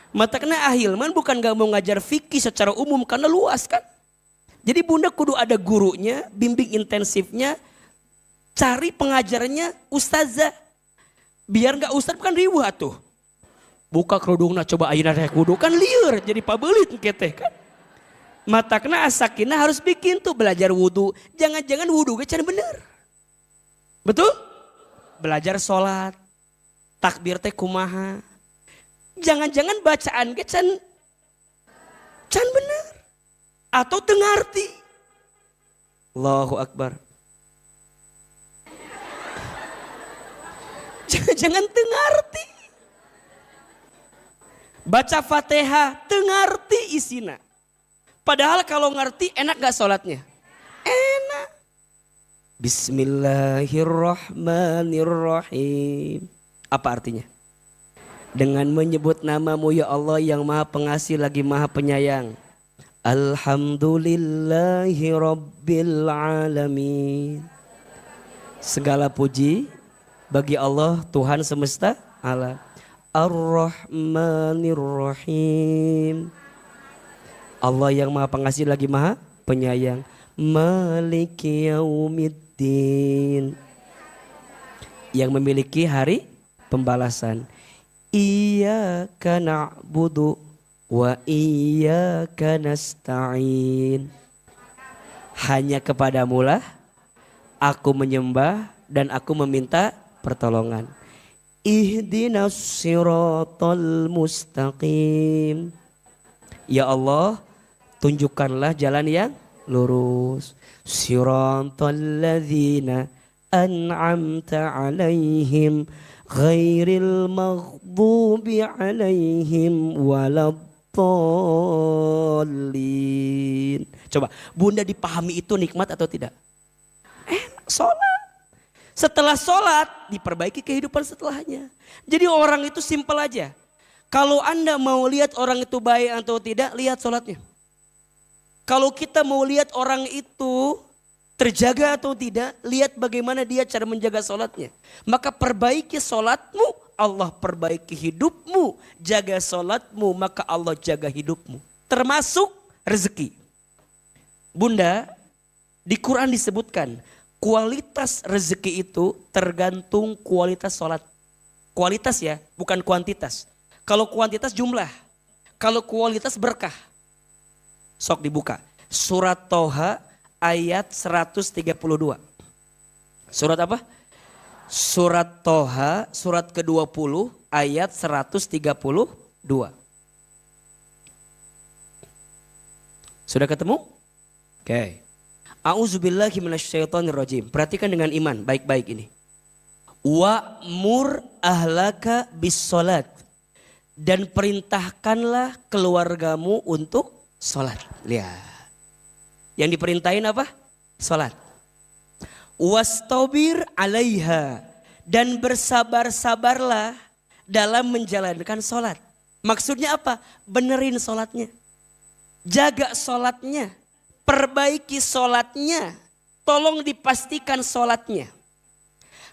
Mata kena ahilman bukan gak mau ngajar fikih secara umum karena luas kan. Jadi bunda kudu ada gurunya, bimbing intensifnya, cari pengajarnya ustazah. Biar gak ustaz kan riweuh atuh. Buka kerudungna coba ayeuna rek wudu kan lieur jadi pabelit keteh kan. Mata kena asakina harus bikin tuh belajar wudu. Jangan-jangan wudu ge can bener. Betul? Belajar sholat. Takbir teh kumaha. Jangan-jangan bacaan ge can bener. Atau teu ngarti. Allahu Akbar. Jangan-jangan teu ngarti. Baca Fatihah teu ngarti isina. Padahal kalau ngerti enak gak sholatnya? Enak. Bismillahirrahmanirrahim. Apa artinya? Dengan menyebut namamu ya Allah yang maha pengasih lagi maha penyayang. Alhamdulillahi rabbil alamin. Segala puji bagi Allah Tuhan semesta alam. Ar-Rahmanir-Rahim. Allah yang maha pengasih lagi maha penyayang. Maliki yaumiddin. Yang memiliki hari pembalasan. Iyyaka na'budu wa iyyaka nasta'in. Hanya kepadamulah aku menyembah dan aku meminta pertolongan. Ihdinas siratal mustaqim. Ya Allah, tunjukkanlah jalan yang lurus. Siratal ladzina an'amta alaihim ghairil maghdubi alaihim waladdallin. Coba, Bunda dipahami itu nikmat atau tidak? Sholat. Setelah sholat diperbaiki kehidupan setelahnya. Jadi orang itu simpel aja. Kalau Anda mau lihat orang itu baik atau tidak, lihat sholatnya. Kalau kita mau lihat orang itu terjaga atau tidak, lihat bagaimana dia cara menjaga sholatnya. Maka perbaiki sholatmu, Allah perbaiki hidupmu. Jaga sholatmu, maka Allah jaga hidupmu. Termasuk rezeki. Bunda, di Quran disebutkan, kualitas rezeki itu tergantung kualitas sholat. Kualitas ya, bukan kuantitas. Kalau kuantitas jumlah, kalau kualitas berkah. Sok dibuka. Surat Toha ayat 132. Surat apa? Surat Toha, surat ke-20 ayat 132. Sudah ketemu? Oke. A'udzubillahi minasyaitonirrajim. Perhatikan dengan iman, baik-baik ini. Wa'mur ahlaka bis-sholat. Dan perintahkanlah keluargamu untuk sholat. Lihat. Yang diperintahin apa? Sholat. Wastabir alaiha. Dan bersabar-sabarlah dalam menjalankan sholat. Maksudnya apa? Benerin sholatnya. Jaga sholatnya. Perbaiki sholatnya. Tolong dipastikan sholatnya.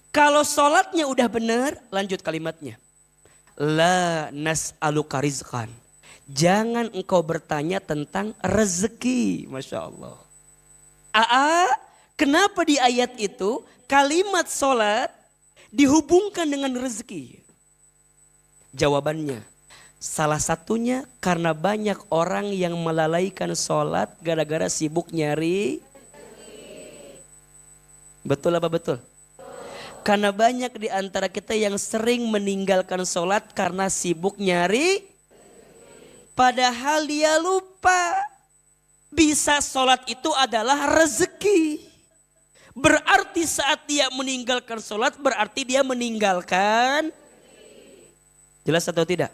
Kalau sholatnya udah benar, lanjut kalimatnya. La nas'aluka rizqan. Jangan engkau bertanya tentang rezeki. Masya Allah. Kenapa di ayat itu kalimat sholat dihubungkan dengan rezeki? Jawabannya, salah satunya karena banyak orang yang melalaikan sholat gara-gara sibuk nyari. Betul apa betul? Karena banyak di antara kita yang sering meninggalkan sholat karena sibuk nyari. Padahal dia lupa. Bisa sholat itu adalah rezeki. Berarti saat dia meninggalkan sholat berarti dia meninggalkan. Jelas atau tidak?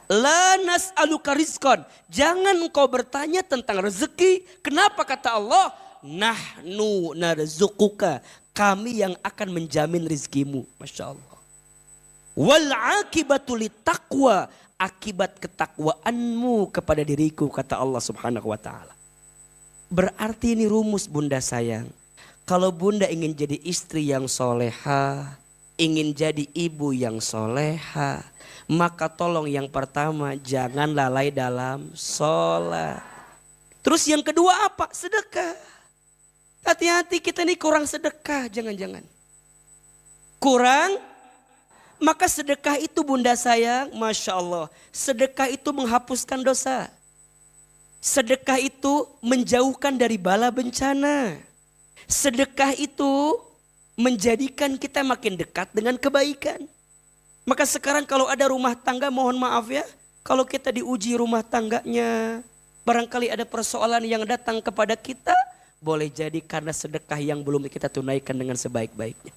La nas'aluka rizqan. Jangan engkau bertanya tentang rezeki. Kenapa kata Allah? Nahnu narzuquka. Kami yang akan menjamin rizkimu. Masya Allah. Wal akibatu littaqwa, akibat ketakwaanmu kepada diriku, kata Allah Subhanahu wa taala. Berarti ini rumus bunda sayang. Kalau bunda ingin jadi istri yang soleha, ingin jadi ibu yang soleha, maka tolong yang pertama jangan lalai dalam sholat. Terus yang kedua apa? Sedekah. Hati-hati kita ini kurang sedekah, jangan-jangan. Kurang, maka sedekah itu bunda sayang, Masya Allah. Sedekah itu menghapuskan dosa. Sedekah itu menjauhkan dari bala bencana. Sedekah itu menjadikan kita makin dekat dengan kebaikan. Maka sekarang kalau ada rumah tangga, mohon maaf ya, kalau kita diuji rumah tangganya, barangkali ada persoalan yang datang kepada kita, boleh jadi karena sedekah yang belum kita tunaikan dengan sebaik-baiknya.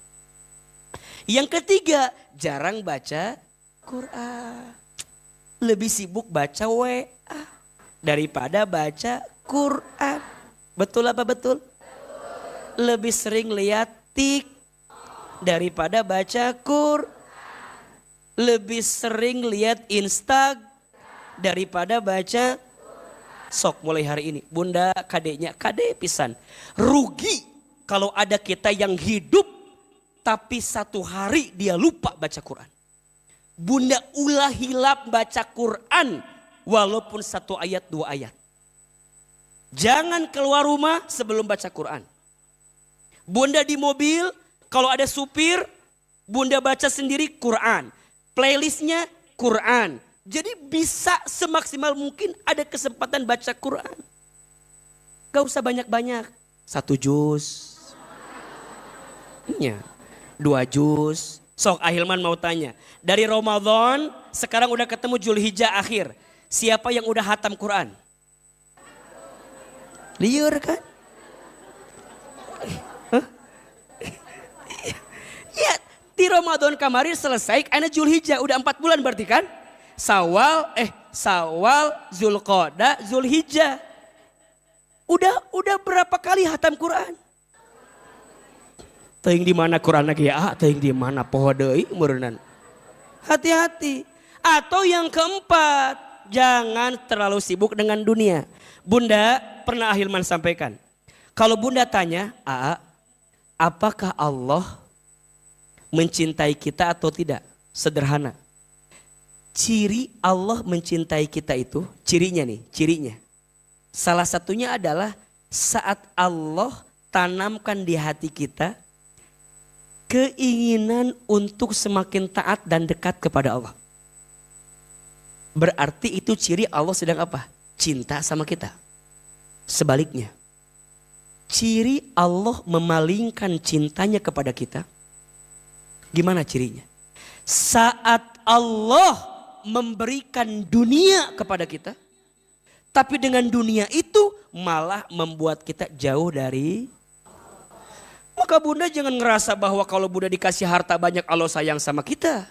Yang ketiga, jarang baca Quran. Lebih sibuk baca WA daripada baca Quran. Betul apa betul? Lebih sering lihat tik daripada baca Quran. Lebih sering lihat Instagram daripada baca. Sok mulai hari ini bunda kadeknya kade pisan. Rugi kalau ada kita yang hidup tapi satu hari dia lupa baca Quran. Bunda ulah hilap baca Quran walaupun 1 ayat 2 ayat. Jangan keluar rumah sebelum baca Quran. Bunda di mobil kalau ada supir, bunda baca sendiri Quran. Playlistnya Quran. Jadi bisa semaksimal mungkin ada kesempatan baca Quran. Gak usah banyak-banyak. 1 juz. Ya. 2 juz. Sok Ahilman mau tanya. Dari Ramadan sekarang udah ketemu Zulhijjah akhir. Siapa yang udah hatam Quran? Liur kan? Ya, di Ramadan kemarin selesai, ana Zulhijjah udah 4 bulan berarti kan? Sawal, Zulqa'dah, Zulhijjah. Udah berapa kali hatam Quran? Teuing di mana Quran lagi ya? Teuing di mana poho deui meureunnan. Hati-hati. Atau yang keempat, jangan terlalu sibuk dengan dunia. Bunda pernah Ahilman sampaikan. Kalau bunda tanya, apakah Allah mencintai kita atau tidak? Sederhana. Ciri Allah mencintai kita itu, cirinya. Salah satunya adalah saat Allah tanamkan di hati kita keinginan untuk semakin taat dan dekat kepada Allah. Berarti itu ciri Allah sedang apa? Cinta sama kita. Sebaliknya, ciri Allah memalingkan cintanya kepada kita. Gimana cirinya? Saat Allah memberikan dunia kepada kita, tapi dengan dunia itu malah membuat kita jauh dari. Maka bunda jangan ngerasa bahwa kalau bunda dikasih harta banyak Allah sayang sama kita.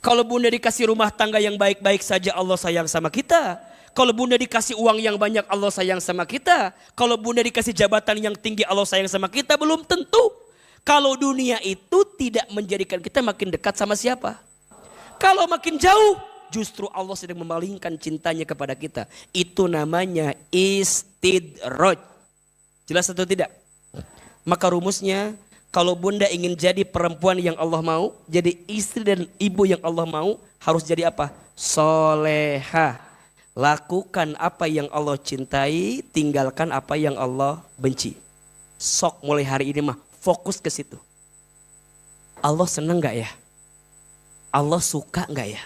Kalau bunda dikasih rumah tangga yang baik-baik saja Allah sayang sama kita. Kalau bunda dikasih uang yang banyak Allah sayang sama kita. Kalau bunda dikasih jabatan yang tinggi Allah sayang sama kita, belum tentu. Kalau dunia itu tidak menjadikan kita makin dekat sama siapa. Kalau makin jauh, justru Allah sedang memalingkan cintanya kepada kita. Itu namanya istidraj. Jelas atau tidak? Maka rumusnya, kalau bunda ingin jadi perempuan yang Allah mau, jadi istri dan ibu yang Allah mau, harus jadi apa? Soleha. Lakukan apa yang Allah cintai, tinggalkan apa yang Allah benci. Sok mulai hari ini mah fokus ke situ. Allah senang gak ya? Allah suka gak ya?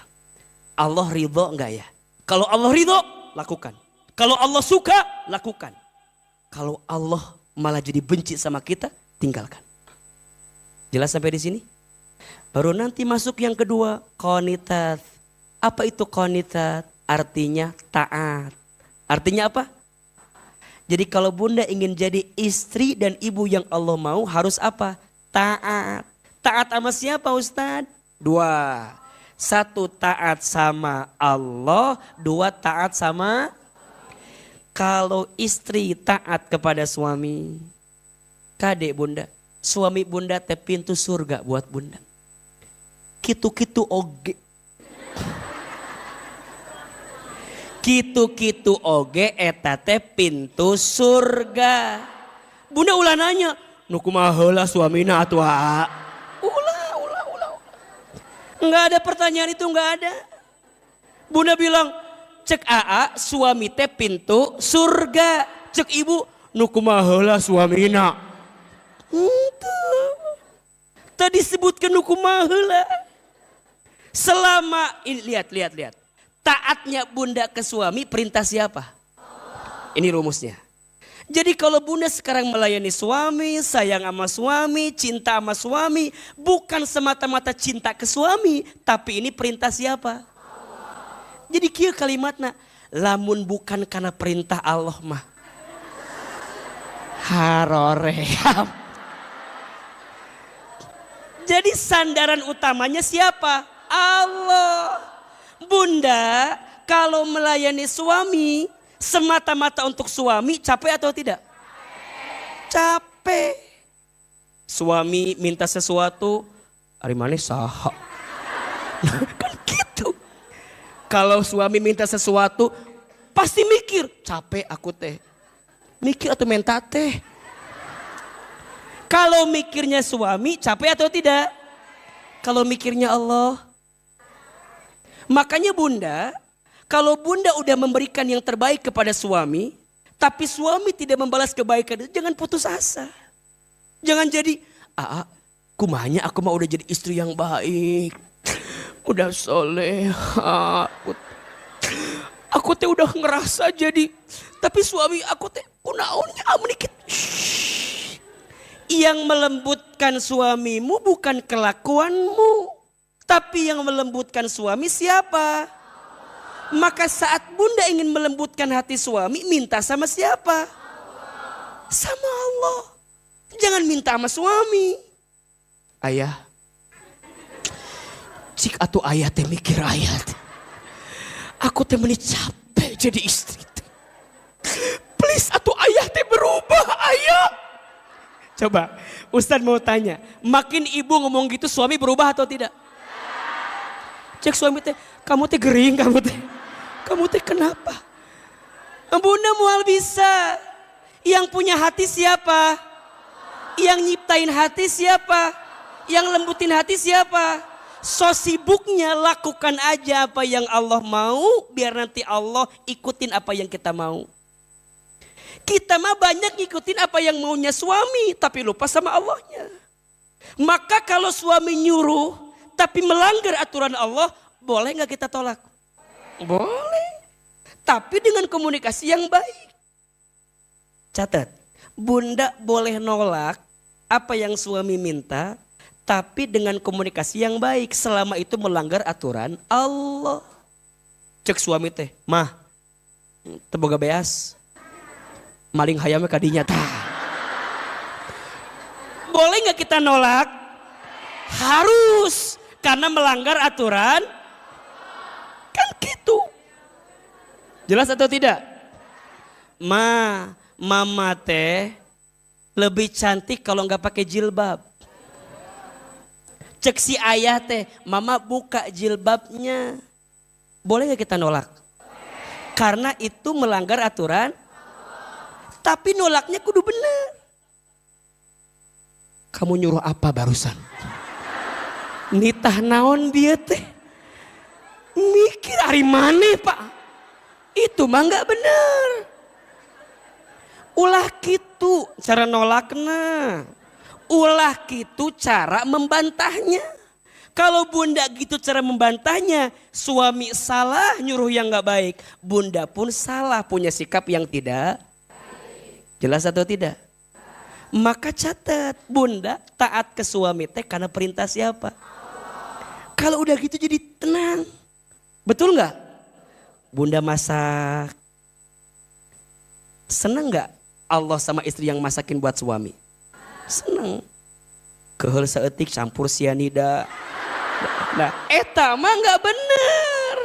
Allah ridho enggak ya? Kalau Allah ridho, lakukan. Kalau Allah suka, lakukan. Kalau Allah malah jadi benci sama kita, tinggalkan. Jelas sampai di sini? Baru nanti masuk yang kedua, qanitat. Apa itu qanitat? Artinya taat. Artinya apa? Jadi kalau bunda ingin jadi istri dan ibu yang Allah mau, harus apa? Taat. Taat sama siapa Ustadz? 2. 1 taat sama Allah, 2 taat sama. Kalau istri taat kepada suami, kadek bunda, suami bunda teh pintu surga buat bunda. Kitu-kitu oge. Kitu-kitu oge eta teh pintu surga. Bunda ulah nanya, nu kumaha heula suamina atuh aa? Ulah. Enggak ada pertanyaan itu, enggak ada. Bunda bilang, cek aa suami teh pintu surga. Cek ibu, nu kumaha heula suamina? Tadi sebutkan nu kumaha heula. Selama ini lihat. Taatnya bunda ke suami perintah siapa? Ini rumusnya. Jadi kalau bunda sekarang melayani suami, sayang sama suami, cinta sama suami, bukan semata-mata cinta ke suami, tapi ini perintah siapa? Jadi kieu kalimatna, lamun bukan karena perintah Allah mah haroream. Jadi sandaran utamanya siapa? Allah. Bunda kalau melayani suami semata-mata untuk suami capek atau tidak? Capek. Suami minta sesuatu, ari maneh saha? Kan gitu. Kalau suami minta sesuatu pasti mikir, capek aku teh. Mikir atau minta teh. Kalau mikirnya suami capek atau tidak? Kalau mikirnya Allah. Makanya bunda, kalau bunda udah memberikan yang terbaik kepada suami, tapi suami tidak membalas kebaikan itu, jangan putus asa. Jangan jadi, kumanya aku mah udah jadi istri yang baik. Udah soleh. Aku teh udah ngerasa jadi, tapi suami aku teh kunaonnya dikit. Yang melembutkan suamimu bukan kelakuanmu. Tapi yang melembutkan suami siapa? Maka saat bunda ingin melembutkan hati suami, minta sama siapa? Sama Allah. Jangan minta sama suami. Ayah, cik atuh ayah teh mikir ayah teh. Aku teh meni capek jadi istri teh. Please atuh ayah teh berubah ayah. Coba Ustadz mau tanya, makin ibu ngomong gitu suami berubah atau tidak? Cek suami teh, kamu teh gering, kamu teh kenapa? Bunda mual bisa. Yang punya hati siapa? Yang nyiptain hati siapa? Yang lembutin hati siapa? So sibuknya lakukan aja apa yang Allah mau, biar nanti Allah ikutin apa yang kita mau. Kita mah banyak ngikutin apa yang maunya suami, tapi lupa sama Allahnya. Maka kalau suami nyuruh, tapi melanggar aturan Allah, boleh gak kita tolak? Boleh. Tapi dengan komunikasi yang baik. Catat, bunda boleh nolak apa yang suami minta, tapi dengan komunikasi yang baik selama itu melanggar aturan Allah. Cek suami teh, mah, teboga beas, maling hayamnya kadinya tah. Boleh gak kita nolak? Harus. Karena melanggar aturan, kan gitu. Jelas atau tidak? Mama teh lebih cantik kalau nggak pakai jilbab. Cek si ayah teh, mama buka jilbabnya. Boleh nggak kita nolak? Karena itu melanggar aturan. Tapi nolaknya kudu bener. Kamu nyuruh apa barusan? Nitah naon dia teh, mikir hari mana pak, itu mah nggak bener. Ulah gitu cara nolakna, ulah gitu cara membantahnya. Kalau bunda gitu cara membantahnya, suami salah nyuruh yang nggak baik, bunda pun salah punya sikap yang tidak jelas atau tidak. Maka catat, bunda taat ke suami teh karena perintah siapa? Kalau udah gitu jadi tenang. Betul nggak? Bunda masak. Seneng nggak Allah sama istri yang masakin buat suami? Seneng. Keheul saeutik campur sianida. Nah, eta mah nggak bener.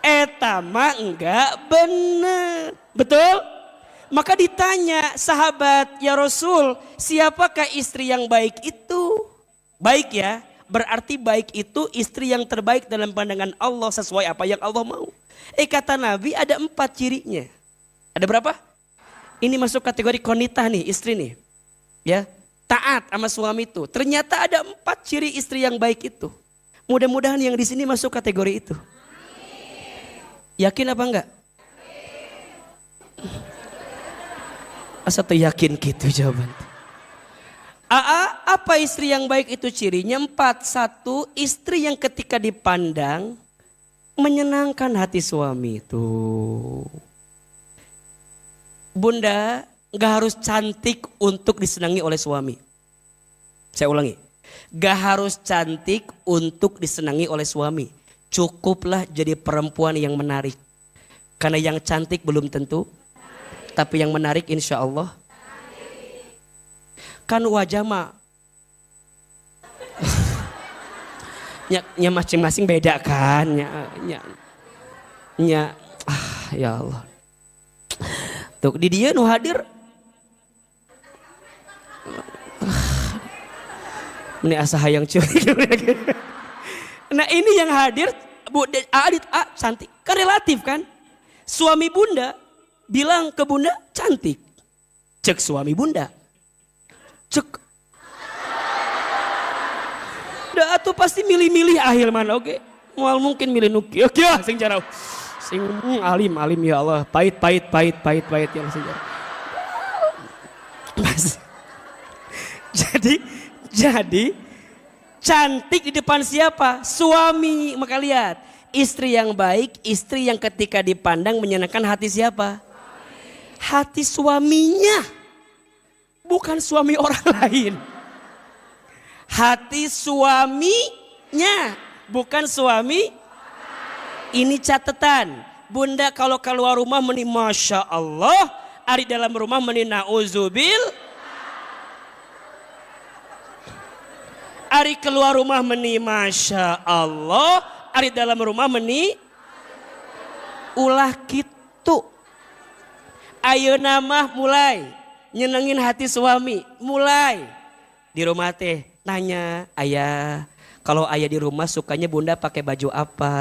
Eta mah nggak bener. Betul? Maka ditanya sahabat, ya Rasul, siapakah istri yang baik itu? Baik ya. Berarti baik itu istri yang terbaik dalam pandangan Allah sesuai apa yang Allah mau. Kata Nabi ada 4 cirinya. Ada berapa? Ini masuk kategori konitah nih, istri nih. Ya, taat sama suami itu. Ternyata ada 4 ciri istri yang baik itu. Mudah-mudahan yang di sini masuk kategori itu. Yakin apa enggak? Asa tuh yakin gitu jawaban. Apa istri yang baik itu cirinya? 4. 1, istri yang ketika dipandang menyenangkan hati suami itu. Bunda gak harus cantik untuk disenangi oleh suami. Saya ulangi. Gak harus cantik untuk disenangi oleh suami. Cukuplah jadi perempuan yang menarik. Karena yang cantik belum tentu. Tapi yang menarik insya Allah. Kan wajah mah. Ya masing-masing beda kan. Ya Allah. Tuh di dia nu hadir. Ini asa hayang curi. Nah ini yang hadir Adit cantik. Kan relatif kan. Suami bunda bilang ke bunda cantik. Cek suami bunda. Cek. Dah atuh pasti milih-milih ahil mana oke. Mual mungkin milih nuki. Oke sing jarau. Sing alim ya Allah. Pahit ya Allah sing jarau. Mas. Jadi cantik di depan siapa? Suami. Maka lihat, istri yang baik, istri yang ketika dipandang menyenangkan hati siapa? Hati suaminya. Bukan suami orang lain. Hati suaminya, bukan suami. Ini catatan. Bunda kalau keluar rumah meni masya Allah, ari dalam rumah meni nauzubil. Ari keluar rumah meni masya Allah, ari dalam rumah meni ulah kitu. Ayeuna mah mulai nyenengin hati suami, mulai di rumah teh nanya, ayah kalau ayah di rumah sukanya bunda pakai baju apa?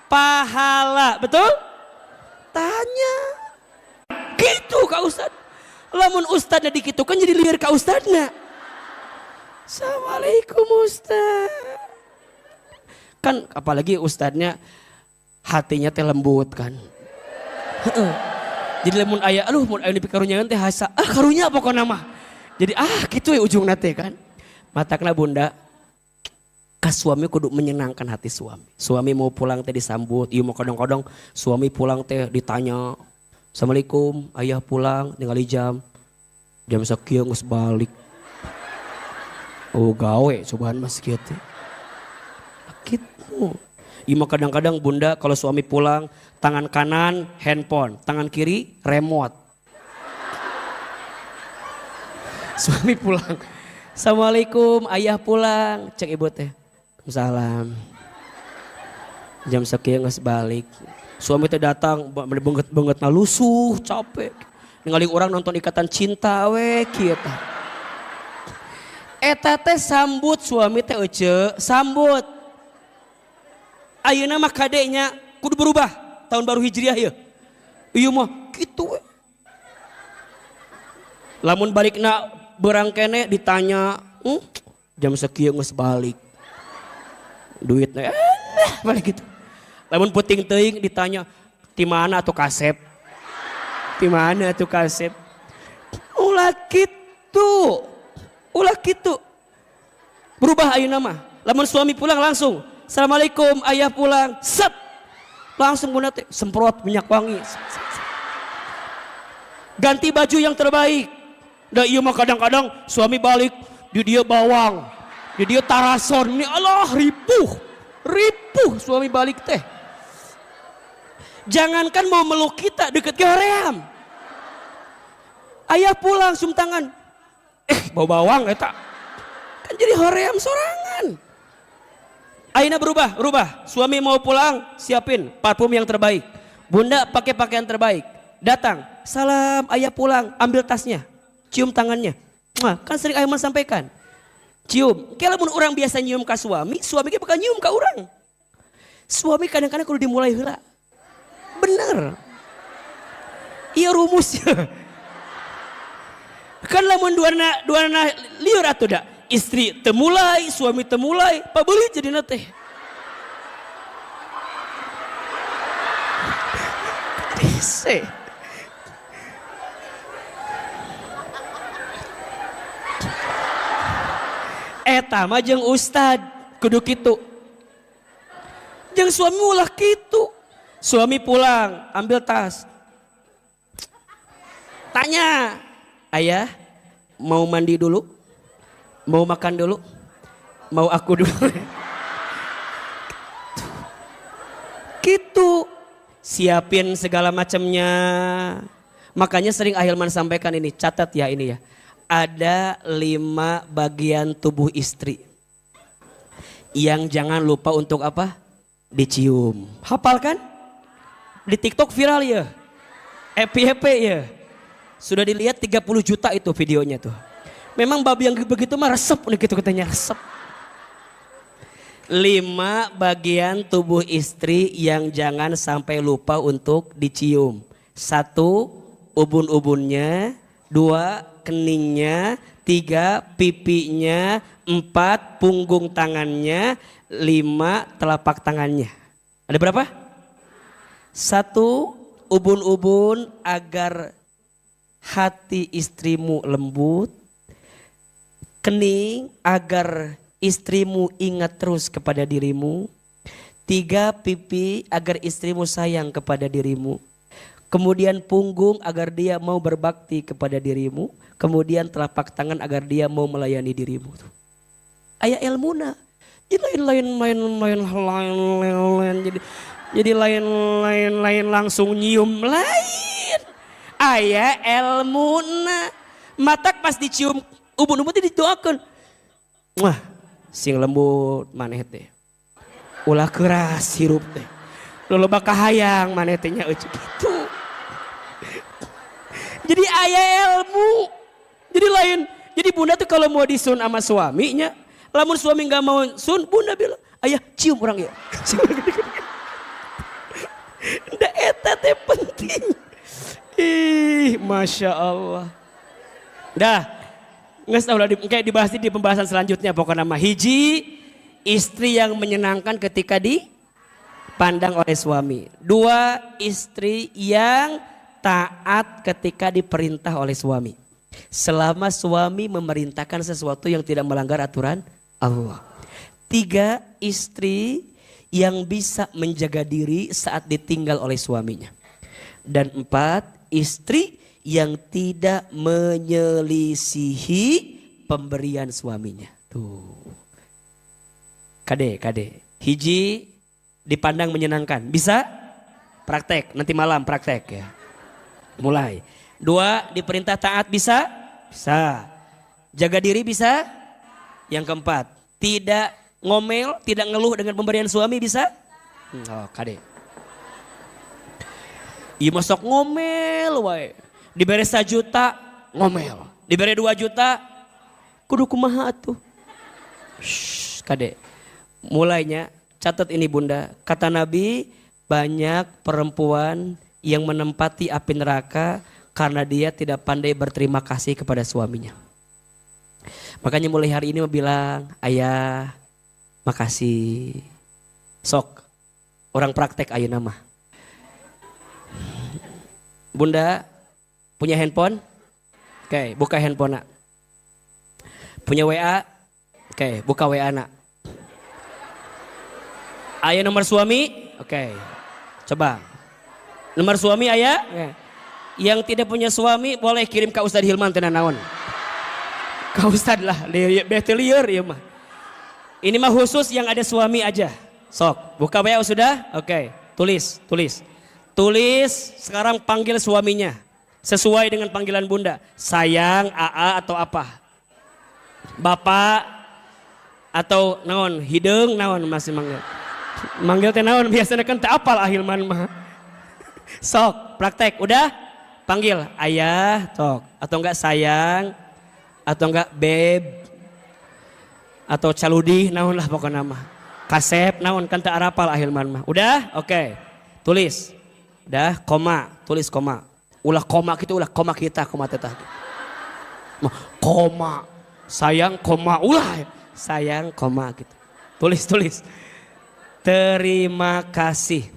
Pahala, betul? Tanya, gitu Kak Ustad. Lamun ustadnya dikitu kan jadi liar Kak Ustadnya. Assalamualaikum Ustad. Kan apalagi ustadnya hatinya teh lembut kan. Jadi lamun aya mun aya dipikarunya teh hasa karunya pokona mah. Jadi gitu ya ujungna teh kan. Matakna bunda ka suami kudu menyenangkan hati suami. Suami mau pulang teh disambut, ieu mah kadang-kadang suami pulang teh ditanya, "Assalamualaikum, ayah pulang ningali jam sakieu geus balik." Oh gawe cobaan mas kieu teh. Gitu. Ieu mah kadang-kadang bunda kalau suami pulang tangan kanan handphone, tangan kiri remote. Suami pulang, "Assalamualaikum, ayah pulang." Cek ibu teh, "Salam. Jam sakieu geus balik." Suami teh datang banget lusuh, capek. Ningali orang nonton Ikatan Cinta we kieu tah. Eta teh sambut suami teh ece, sambut. Ayeuna mah kadenya kudu berubah tahun baru Hijriah ya. Ieu mah kitu we. Lamun balikna beurang kene ditanya, "Jam sakieu geus balik." Duitnya balik gitu. Lamun puting teuing ditanya, "Di mana atuh kasep?" "Di mana atuh kasep?" Ulah kitu. Berubah ayeuna mah. Lamun suami pulang langsung, "Assalamualaikum, ayah pulang." Sep. Langsung bunda teh semprot minyak wangi. Ganti baju yang terbaik. Da ieu mah kadang-kadang suami balik di dia bawang, di dia tarason. Ini Allah ripuh suami balik teh. Jangankan mau meluk kita deket ke hoream. Ayah pulang sum tangan. Bau bawang eta. Kan jadi hoream sorangan. Aina berubah. Suami mau pulang, siapin parfum yang terbaik. Bunda pakai pakaian terbaik. Datang, "Salam, ayah pulang." Ambil tasnya. cium tangannya. Kan sering Ayman sampaikan. Cium. Kalau orang biasa nyium ke suami, suami bakal nyium ke orang. Suami kadang-kadang kalau dimulai heula. Bener. Iya rumusnya. Kan lamun duana liur atuh da. Istri temulai, suami temulai, pabeli jadi teh. Rese. Eta mah jeung ustad kudu kitu. Jeung suami ulah kitu. Suami pulang, ambil tas. Tanya, "Ayah, mau mandi dulu? Mau makan dulu? Mau aku dulu?" Gitu. Siapin segala macamnya. Makanya sering Ahilman sampaikan ini, catat ya ini ya. Ada 5 bagian tubuh istri yang jangan lupa untuk apa? Dicium. Hafal kan? Di TikTok viral ya. FYP ya. Sudah dilihat 30 juta itu videonya tuh. Memang babi yang begitu mah resep nih gitu katanya, resep. 5 bagian tubuh istri yang jangan sampai lupa untuk dicium. 1, ubun-ubunnya. 2, keningnya. 3, pipinya. 4, punggung tangannya. 5, telapak tangannya. Ada berapa? 1, ubun-ubun agar hati istrimu lembut. Kening agar istrimu ingat terus kepada dirimu. 3, pipi agar istrimu sayang kepada dirimu. Kemudian punggung agar dia mau berbakti kepada dirimu. Kemudian telapak tangan agar dia mau melayani dirimu. Aya ilmuna. Jadi jadi lain langsung nyium lain. Aya ilmuna. Matak pas dicium ubun-ubun itu didoakan. Wah, sing lembut maneh teh. Ulah keras hirup teh. Loba kahayang maneh teh nya gitu. Jadi aya ilmu. Jadi lain. Jadi bunda tuh kalau mau disun sama suaminya, lamun suami enggak mau sun, bunda bilang, "Ayah, cium orang ya." Da eta teh penting. Ih, Masya Allah. Dah, nggak tahu lah kayak dibahas di pembahasan selanjutnya pokoknya nama hiji istri yang menyenangkan ketika dipandang oleh suami. 2, istri yang taat ketika diperintah oleh suami. Selama suami memerintahkan sesuatu yang tidak melanggar aturan Allah. 3, istri yang bisa menjaga diri saat ditinggal oleh suaminya. Dan 4, istri yang tidak menyelisihi pemberian suaminya. Tuh. Kade. Hiji dipandang menyenangkan. Bisa? Praktek. Nanti malam praktek ya. Mulai. 2, diperintah taat bisa? Bisa. Jaga diri bisa? Yang keempat, tidak ngomel, tidak ngeluh dengan pemberian suami bisa? Oh, kade. Iya masuk ngomel wae. Diberi 1 juta ngomel. Diberi 2 juta kudu kumaha atuh. Kade. Mulainya catat ini bunda. Kata Nabi, banyak perempuan yang menempati api neraka karena dia tidak pandai berterima kasih kepada suaminya. Makanya mulai hari ini mau bilang, "Ayah, makasih." Sok, orang praktek ayo nama. Bunda, punya handphone? Oke, buka handphone nak. Punya WA? Oke, buka WA nak. Ayah nomor suami? Oke, coba. Nomor suami ayah? Oke. Yang tidak punya suami boleh kirim ke Ustadz Hilman tenan naon. Ke Ustadz lah, betelier ya mah. Ini mah khusus yang ada suami aja. Sok, buka WA sudah? Oke, tulis. Tulis sekarang panggil suaminya. Sesuai dengan panggilan bunda. Sayang, AA atau apa? Bapak atau naon? Hidung naon masih manggil. Manggil teh naon biasanya kan teh apal Hilman mah. Sok, praktek. Udah? Panggil ayah, tok. Atau enggak sayang, atau enggak beb, atau caludi, naon lah pokoknya nama. Kasep, naon kan tak arapal ahilman mah. Udah? Oke. Tulis. Udah, koma, tulis koma. Ulah koma gitu, ulah koma kita, koma tetah. Koma, sayang koma, ulah sayang koma gitu. Tulis. Terima kasih.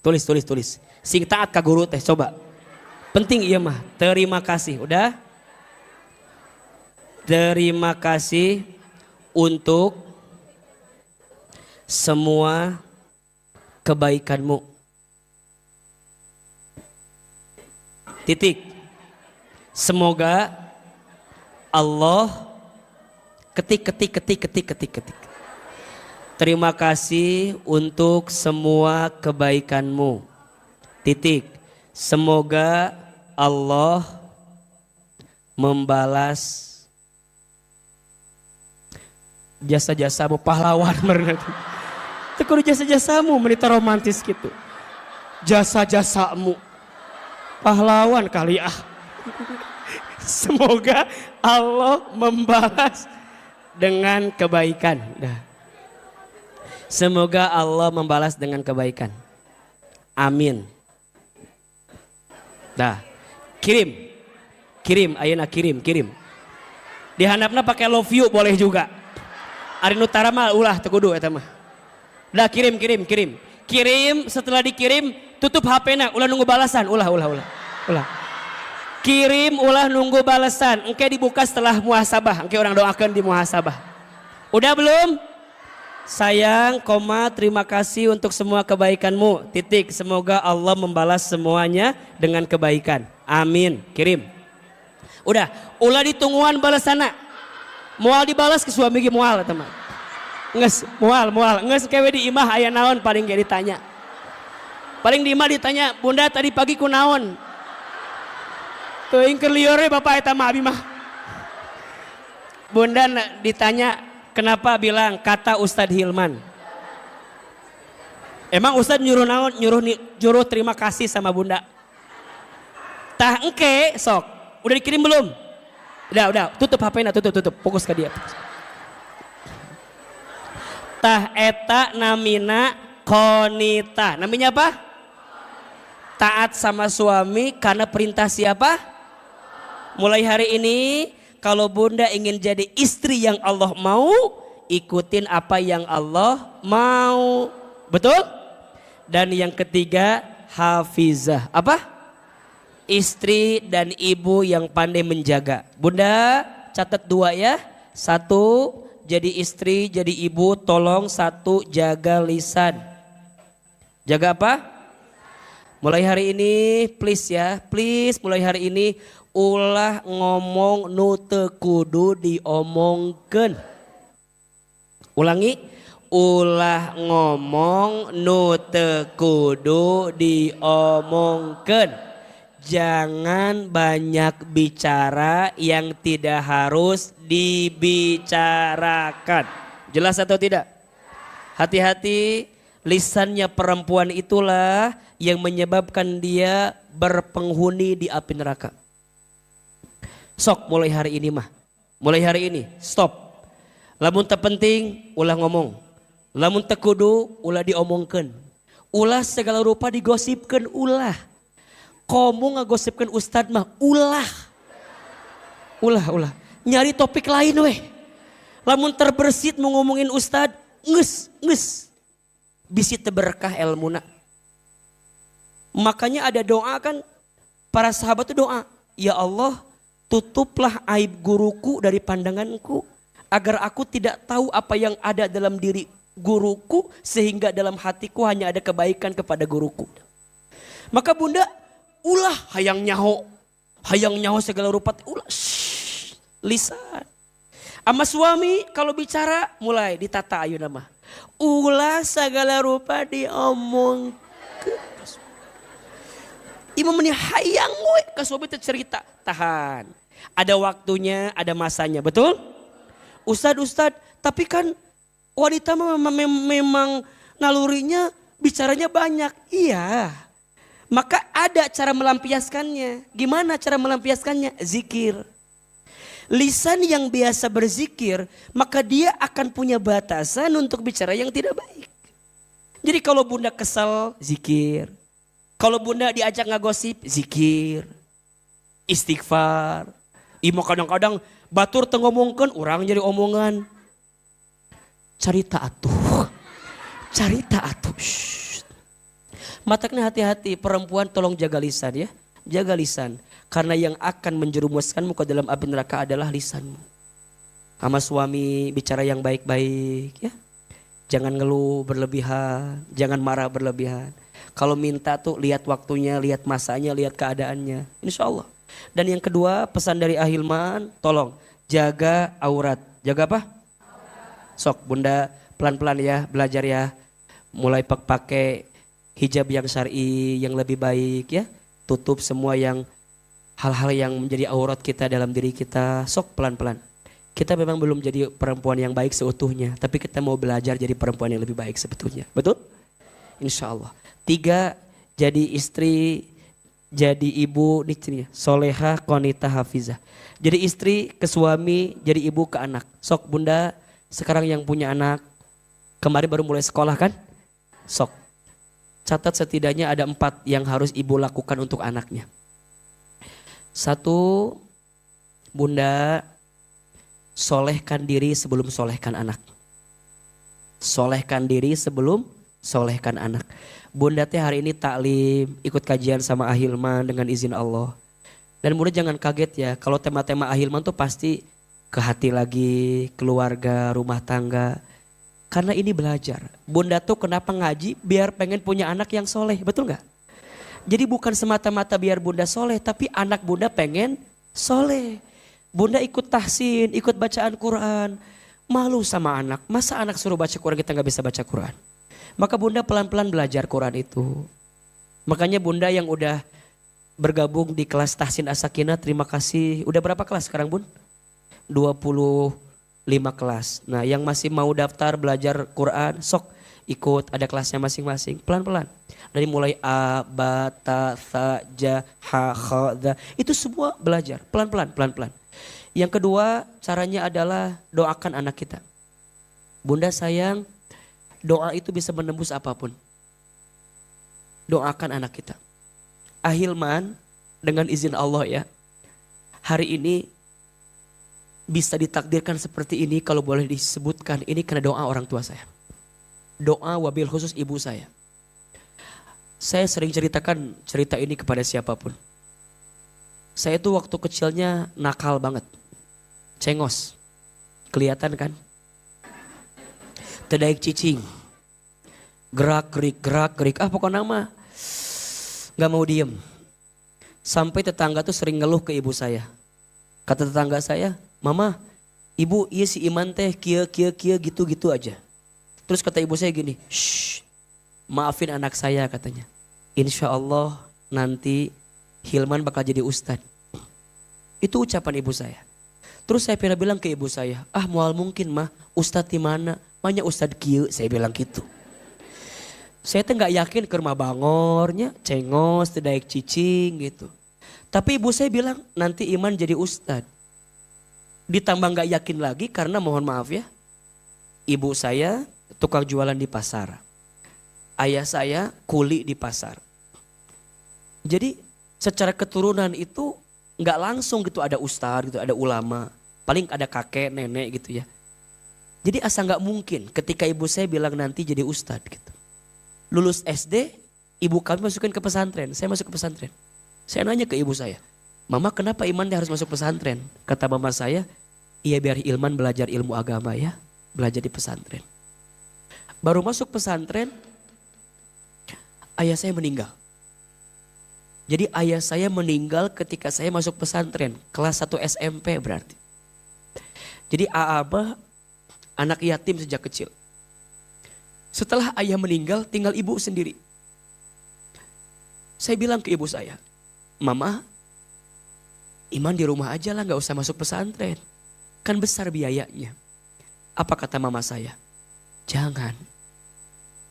Tulis. Sing taat ka guru teh coba. Penting iya mah. Terima kasih. Udah? Terima kasih untuk semua kebaikanmu. Titik. Semoga Allah ketik. Terima kasih untuk semua kebaikanmu. Titik. Semoga Allah membalas jasa-jasamu, pahlawan merenang. Itu kudu jasa-jasamu, menita romantis gitu. Jasa-jasamu, pahlawan kali ah. Semoga Allah membalas dengan kebaikan. Dah. Semoga Allah membalas dengan kebaikan. Amin. Dah. Kirim, ayeuna kirim. Dihandapna pakai love you boleh juga. Ari nu tara mah ulah teu kudu eta mah. Dah kirim. Kirim, setelah dikirim tutup HP-na, ulah nunggu balasan, ulah. Kirim ulah nunggu balasan, engke dibuka setelah muhasabah, engke orang doakeun di muhasabah. Udah belum? Sayang, terima kasih untuk semua kebaikanmu. Titik. Semoga Allah membalas semuanya dengan kebaikan. Amin. Kirim. Udah. Ulah ditungguan balasana. Moal dibalas ke suami ge moal teman. Nges moal. Nges kewe di imah aya naon paling ge ditanya. Paling di imah ditanya, "Bunda tadi pagi ku naon?" Teuing keur lieur bapak eta mah abi mah. Bunda ditanya, kenapa bilang kata Ustadz Hilman? Emang Ustadz nyuruh naon? Nyuruh terima kasih sama bunda. Tah engke sok. Udah dikirim belum? Udah. Tutup HP-na, tutup. Fokus ke dia. Tah eta namina konita. Namanya apa? Taat sama suami karena perintah siapa? Mulai hari ini kalau bunda ingin jadi istri yang Allah mau, ikutin apa yang Allah mau. Betul? Dan yang ketiga, hafizah. Apa? Istri dan ibu yang pandai menjaga. Bunda catat 2 ya. 1, jadi istri, jadi ibu, tolong 1, jaga lisan. Jaga apa? Mulai hari ini please ya, please mulai hari ini ulah ngomong nu teu kudu diomongkeun. Ulangi, ulah ngomong nu teu kudu diomongkeun. Jangan banyak bicara yang tidak harus dibicarakan. Jelas atau tidak? Hati-hati, lisannya perempuan itulah yang menyebabkan dia berpenghuni di api neraka. Sok mulai hari ini mah. Mulai hari ini stop. Lamun terpenting ulah ngomong. Lamun tekudu ulah diomongkeun. Ulah segala rupa digosipkeun ulah. Komu ngagosipkeun ustad mah ulah. Ulah. Nyari topik lain weh. Lamun terbersit mau ngomongin ustad nges. Bisi teberkah ilmuna. Makanya ada doa kan, para sahabat itu doa, ya Allah tutuplah aib guruku dari pandanganku, agar aku tidak tahu apa yang ada dalam diri guruku, sehingga dalam hatiku hanya ada kebaikan kepada guruku. Maka bunda ulah hayang nyaho segala rupa, ulah lisan. Ama suami kalau bicara mulai ditata ayeuna mah. Ulah segala rupa diomong. Imam meni hayang we ka suami teh cerita, tahan. Ada waktunya, ada masanya, betul? Ustad, tapi kan wanita memang nalurinya bicaranya banyak. Iya. Maka ada cara melampiaskannya. Gimana cara melampiaskannya? Zikir. Lisan yang biasa berzikir, maka dia akan punya batasan untuk bicara yang tidak baik. Jadi kalau bunda kesal, zikir. Kalau bunda diajak ngagosip, zikir. Istighfar. Imo kadang-kadang batur teu ngomongkeun, urang jadi omongan. Carita atuh. Carita atuh. Mataknya hati-hati, perempuan tolong jaga lisan ya. Jaga lisan. Karena yang akan menjerumuskanmu ke dalam api neraka adalah lisanmu. Sama suami bicara yang baik-baik ya. Jangan ngeluh berlebihan. Jangan marah berlebihan. Kalau minta tuh lihat waktunya, lihat masanya, lihat keadaannya. Insya Allah. Dan yang kedua pesan dari Ahilman, tolong jaga aurat. Jaga apa? Sok bunda pelan-pelan ya, belajar ya. Mulai pakai hijab yang syar'i yang lebih baik ya. Tutup semua yang hal-hal yang menjadi aurat kita dalam diri kita. Sok pelan-pelan. Kita memang belum jadi perempuan yang baik seutuhnya, tapi kita mau belajar jadi perempuan yang lebih baik sebetulnya. Betul? Insya Allah. 3, jadi istri, jadi ibu, nih solehah, qanitah, hafizah. Jadi istri ke suami, jadi ibu ke anak. Sok bunda sekarang yang punya anak, kemarin baru mulai sekolah kan? Sok. Catat setidaknya ada 4 yang harus ibu lakukan untuk anaknya. 1, bunda solehkan diri sebelum solehkan anak. Solehkan diri sebelum solehkan anak. Bunda teh hari ini taklim, ikut kajian sama Ahilman dengan izin Allah. Dan bunda jangan kaget ya, kalau tema-tema Ahilman tuh pasti ke hati lagi, keluarga, rumah tangga. Karena ini belajar. Bunda tuh kenapa ngaji? Biar pengen punya anak yang soleh, betul gak? Jadi bukan semata-mata biar bunda soleh, tapi anak bunda pengen soleh. Bunda ikut tahsin, ikut bacaan Quran. Malu sama anak, masa anak suruh baca Quran kita gak bisa baca Quran? Maka bunda pelan-pelan belajar Quran itu. Makanya bunda yang udah bergabung di kelas tahsin as-sakinah, terima kasih. Udah berapa kelas sekarang bun? 25 kelas. Nah yang masih mau daftar belajar Quran, sok ikut, ada kelasnya masing-masing. Pelan-pelan. Dari mulai a, ba, ta, tha, ja, ha, kha, dha. Itu semua belajar. Pelan-pelan, pelan-pelan. Yang kedua caranya adalah doakan anak kita. Bunda sayang, doa itu bisa menembus apapun. Doakan anak kita. Ahilman dengan izin Allah ya. Hari ini bisa ditakdirkan seperti ini kalau boleh disebutkan. Ini karena doa orang tua saya. Doa wabil khusus ibu saya. Saya sering ceritakan cerita ini kepada siapapun. Saya tuh waktu kecilnya nakal banget. Cengos. Kelihatan kan? Tedaik cicing. Gerak-gerik. Pokoknya mah gak mau diem. Sampai tetangga tuh sering ngeluh ke ibu saya. Kata tetangga saya, Mama, ibu iya si Iman teh kia gitu-gitu aja. Terus kata ibu saya gini, shh, maafin anak saya katanya. Insya Allah nanti Hilman bakal jadi ustad. Itu ucapan ibu saya. Terus saya pernah bilang ke ibu saya, mual mungkin mah ustad di mana? Manya ustad kia, saya bilang gitu. Saya tuh gak yakin ke rumah bangornya, cengos, tedaik cicing gitu. Tapi ibu saya bilang nanti Iman jadi ustad. Ditambah gak yakin lagi karena mohon maaf ya. Ibu saya tukang jualan di pasar. Ayah saya kuli di pasar. Jadi secara keturunan itu gak langsung gitu ada ustad gitu, ada ulama. Paling ada kakek, nenek gitu ya. Jadi asa gak mungkin ketika ibu saya bilang nanti jadi ustad gitu. Lulus SD, ibu kami masukin ke pesantren. Saya masuk ke pesantren. Saya nanya ke ibu saya, Mama kenapa Iman harus masuk pesantren? Kata mama saya, iya biar Ilman belajar ilmu agama ya. Belajar di pesantren. Baru masuk pesantren, ayah saya meninggal. Jadi ayah saya meninggal ketika saya masuk pesantren. Kelas 1 SMP berarti. Jadi Abah anak yatim sejak kecil. Setelah ayah meninggal, tinggal ibu sendiri. Saya bilang ke ibu saya, Mama, Iman di rumah aja lah, gak usah masuk pesantren. Kan besar biayanya. Apa kata mama saya? Jangan.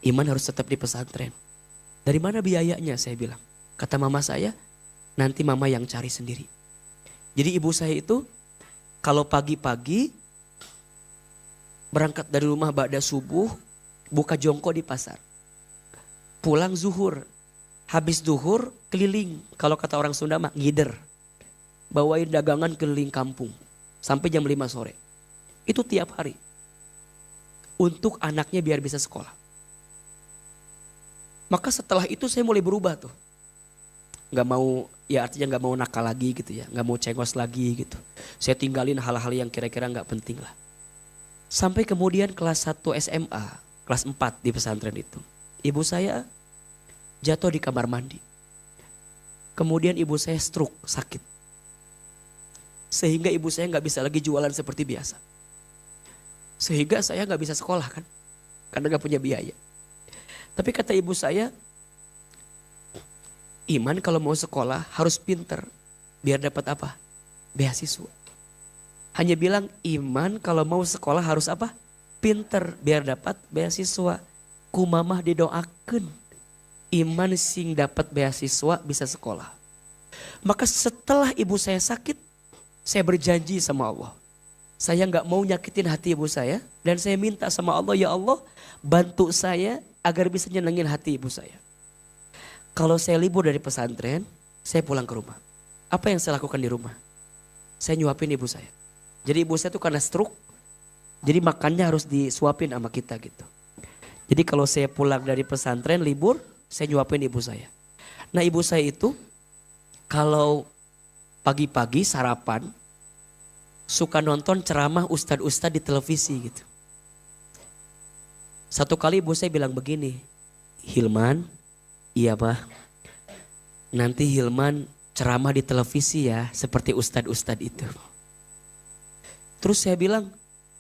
Iman harus tetap di pesantren. Dari mana biayanya? Saya bilang. Kata mama saya, nanti mama yang cari sendiri. Jadi ibu saya itu kalau pagi-pagi berangkat dari rumah ba'da subuh, buka jongko di pasar. Pulang zuhur, habis zuhur keliling, kalau kata orang Sunda mah ngider. Bawain dagangan keliling kampung sampai jam 5 sore. Itu tiap hari. Untuk anaknya biar bisa sekolah. Maka setelah itu saya mulai berubah tuh. Gak mau, ya artinya gak mau nakal lagi gitu ya. Gak mau cengos lagi gitu. Saya tinggalin hal-hal yang kira-kira gak penting lah. Sampai kemudian kelas 1 SMA, kelas 4 di pesantren itu. Ibu saya jatuh di kamar mandi. Kemudian ibu saya stroke, sakit. Sehingga ibu saya gak bisa lagi jualan seperti biasa. Sehingga saya gak bisa sekolah kan. Karena gak punya biaya. Tapi kata ibu saya, Iman kalau mau sekolah harus pinter. Biar dapat apa? Beasiswa. Hanya bilang Iman kalau mau sekolah harus apa? Pinter. Biar dapat beasiswa. Ku mamah didoakeun. Iman sing dapat beasiswa bisa sekolah. Maka setelah ibu saya sakit, saya berjanji sama Allah. Saya gak mau nyakitin hati ibu saya. Dan saya minta sama Allah, ya Allah bantu saya agar bisa nyenengin hati ibu saya. Kalau saya libur dari pesantren, saya pulang ke rumah. Apa yang saya lakukan di rumah? Saya nyuapin ibu saya. Jadi ibu saya tuh karena stroke, jadi makannya harus disuapin sama kita gitu. Jadi kalau saya pulang dari pesantren libur, saya nyuapin ibu saya. Nah ibu saya itu kalau pagi-pagi sarapan, suka nonton ceramah ustadz-ustadz di televisi gitu. Satu kali ibu saya bilang begini, Hilman, iya mah, nanti Hilman ceramah di televisi ya, seperti ustadz-ustadz itu. Terus saya bilang,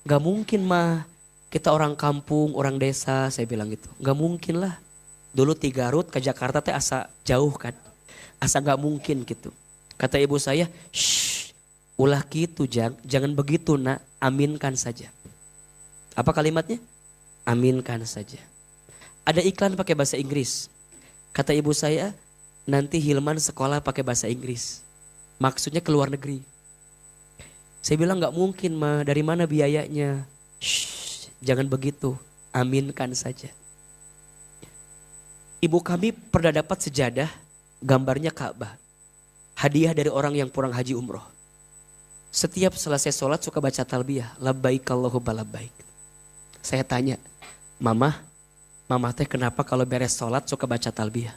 gak mungkin mah, kita orang kampung, orang desa, saya bilang gitu. Gak mungkin lah, dulu di Garut ke Jakarta teh asa jauh kan, asa gak mungkin gitu. Kata ibu saya, shh, ulah gitu jangan begitu nak, aminkan saja. Apa kalimatnya? Aminkan saja. Ada iklan pakai bahasa Inggris. Kata ibu saya, nanti Hilman sekolah pakai bahasa Inggris. Maksudnya ke luar negeri. Saya bilang gak mungkin mah, dari mana biayanya? Shh, jangan begitu, aminkan saja. Ibu kami pernah dapat sejadah, gambarnya Ka'bah. Hadiah dari orang yang pulang haji umroh. Setiap selesai sholat suka baca talbiyah. Labbaik Allahumma labbaik. Saya tanya, Mama teh kenapa kalau beres sholat suka baca talbiyah?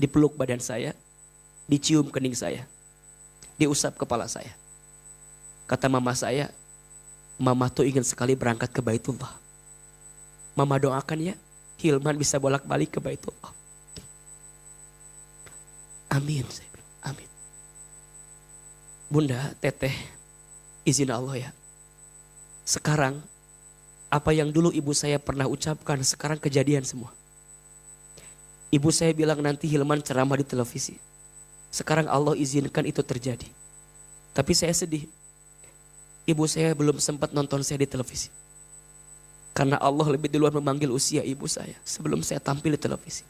Dipeluk badan saya, dicium kening saya, diusap kepala saya. Kata mama saya, Mama tuh ingin sekali berangkat ke Baitullah. Mama doakan ya, Hilman bisa bolak-balik ke Baitullah. Amin, saya bilang, amin. Bunda, teteh, izin Allah ya. Sekarang, apa yang dulu ibu saya pernah ucapkan, sekarang kejadian semua. Ibu saya bilang nanti Hilman ceramah di televisi. Sekarang Allah izinkan itu terjadi. Tapi saya sedih. Ibu saya belum sempat nonton saya di televisi. Karena Allah lebih duluan memanggil usia ibu saya sebelum saya tampil di televisi.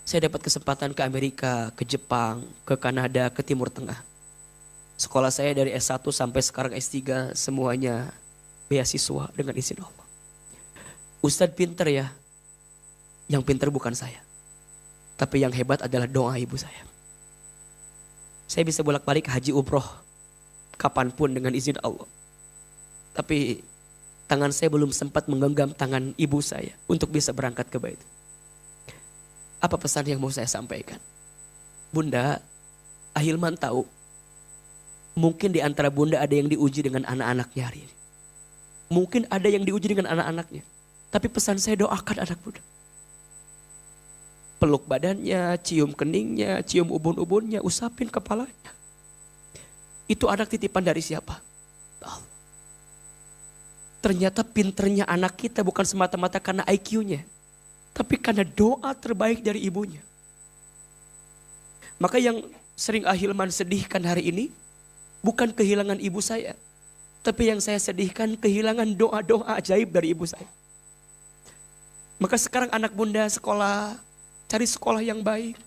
Saya dapat kesempatan ke Amerika, ke Jepang, ke Kanada, ke Timur Tengah. Sekolah saya dari S1 sampai sekarang S3 semuanya beasiswa dengan izin Allah. Ustadz pinter ya. Yang pinter bukan saya. Tapi yang hebat adalah doa ibu saya. Saya bisa bolak-balik haji umroh kapanpun dengan izin Allah. Tapi tangan saya belum sempat menggenggam tangan ibu saya untuk bisa berangkat ke Bait. Apa pesan yang mau saya sampaikan? Bunda, Ahilman tahu mungkin di antara bunda ada yang diuji dengan anak-anaknya hari ini. Mungkin ada yang diuji dengan anak-anaknya. Tapi pesan saya, doakan anak bunda. Peluk badannya, cium keningnya, cium ubun-ubunnya, usapin kepalanya. Itu anak titipan dari siapa? Allah. Ternyata pinternya anak kita bukan semata-mata karena IQ-nya. Tapi karena doa terbaik dari ibunya. Maka yang sering Ahilman sedihkan hari ini, bukan kehilangan ibu saya. Tapi yang saya sedihkan kehilangan doa-doa ajaib dari ibu saya. Maka sekarang anak bunda sekolah, cari sekolah yang baik.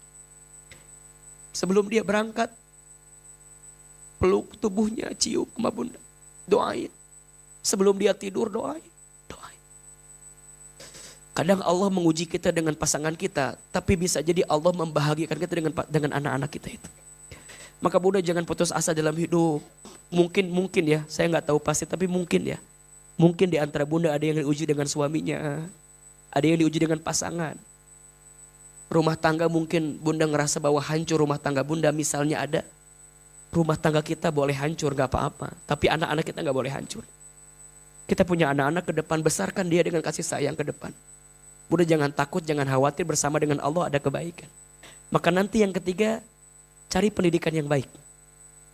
Sebelum dia berangkat, peluk tubuhnya, cium sama bunda, doain. Sebelum dia tidur, doain. Kadang Allah menguji kita dengan pasangan kita, tapi bisa jadi Allah membahagiakan kita dengan anak-anak kita itu. Maka bunda jangan putus asa dalam hidup. Mungkin ya, saya nggak tahu pasti, tapi mungkin ya. Mungkin di antara bunda ada yang diuji dengan suaminya, ada yang diuji dengan pasangan. Rumah tangga mungkin bunda ngerasa bahwa hancur rumah tangga bunda, misalnya ada. Rumah tangga kita boleh hancur, gak apa-apa. Tapi anak-anak kita gak boleh hancur. Kita punya anak-anak ke depan, besarkan dia dengan kasih sayang ke depan. Bunda jangan takut, jangan khawatir, bersama dengan Allah ada kebaikan. Maka nanti yang ketiga, cari pendidikan yang baik.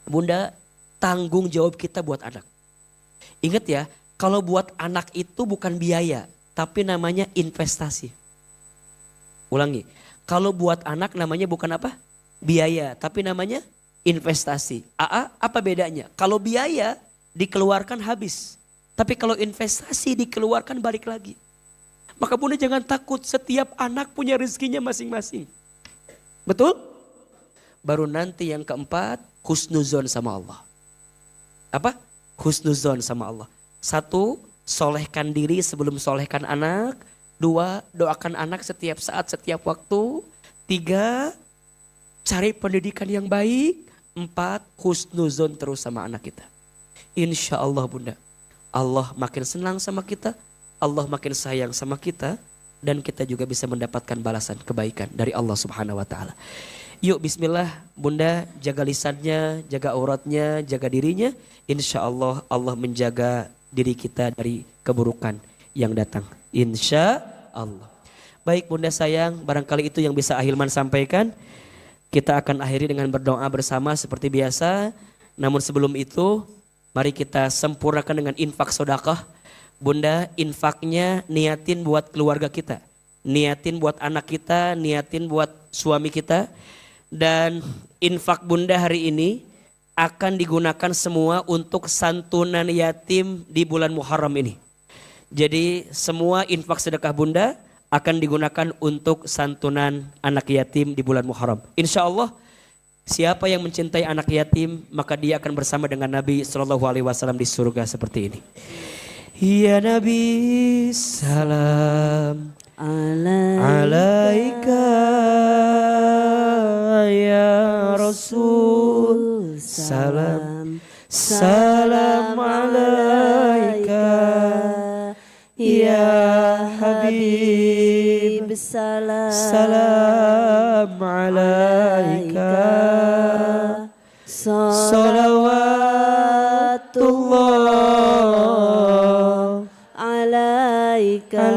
Bunda, tanggung jawab kita buat anak. Ingat ya, kalau buat anak itu bukan biaya, tapi namanya investasi. Ulangi, kalau buat anak namanya bukan apa? Biaya, tapi namanya investasi. Apa bedanya? Kalau biaya dikeluarkan habis, tapi kalau investasi dikeluarkan balik lagi. Maka bunda jangan takut, setiap anak punya rezekinya masing-masing. Betul? Baru nanti yang keempat, husnuzon sama Allah. Apa? Husnuzon sama Allah. 1, solehkan diri sebelum solehkan anak. 2, doakan anak setiap saat, setiap waktu. 3, cari pendidikan yang baik. 4, husnuzon terus sama anak kita. Insya Allah bunda, Allah makin senang sama kita, Allah makin sayang sama kita, dan kita juga bisa mendapatkan balasan kebaikan dari Allah Subhanahu wa taala. Yuk bismillah bunda, jaga lisannya, jaga auratnya, jaga dirinya. Insya Allah Allah menjaga diri kita dari keburukan yang datang. Insya Allah. Baik bunda sayang, barangkali itu yang bisa Ahilman sampaikan. Kita akan akhiri dengan berdoa bersama seperti biasa. Namun sebelum itu, mari kita sempurnakan dengan infak sedekah. Bunda, infaknya niatin buat keluarga kita, niatin buat anak kita, niatin buat suami kita. Dan infak bunda hari ini akan digunakan semua untuk santunan yatim di bulan Muharram ini. Jadi semua infak sedekah bunda akan digunakan untuk santunan anak yatim di bulan Muharram. Insya Allah siapa yang mencintai anak yatim, maka dia akan bersama dengan Nabi SAW di surga seperti ini. Ya Nabi salam alaika, ya Rasul salam, salam alaika, ya Habib salam, salam alaika, salawatullah alaika,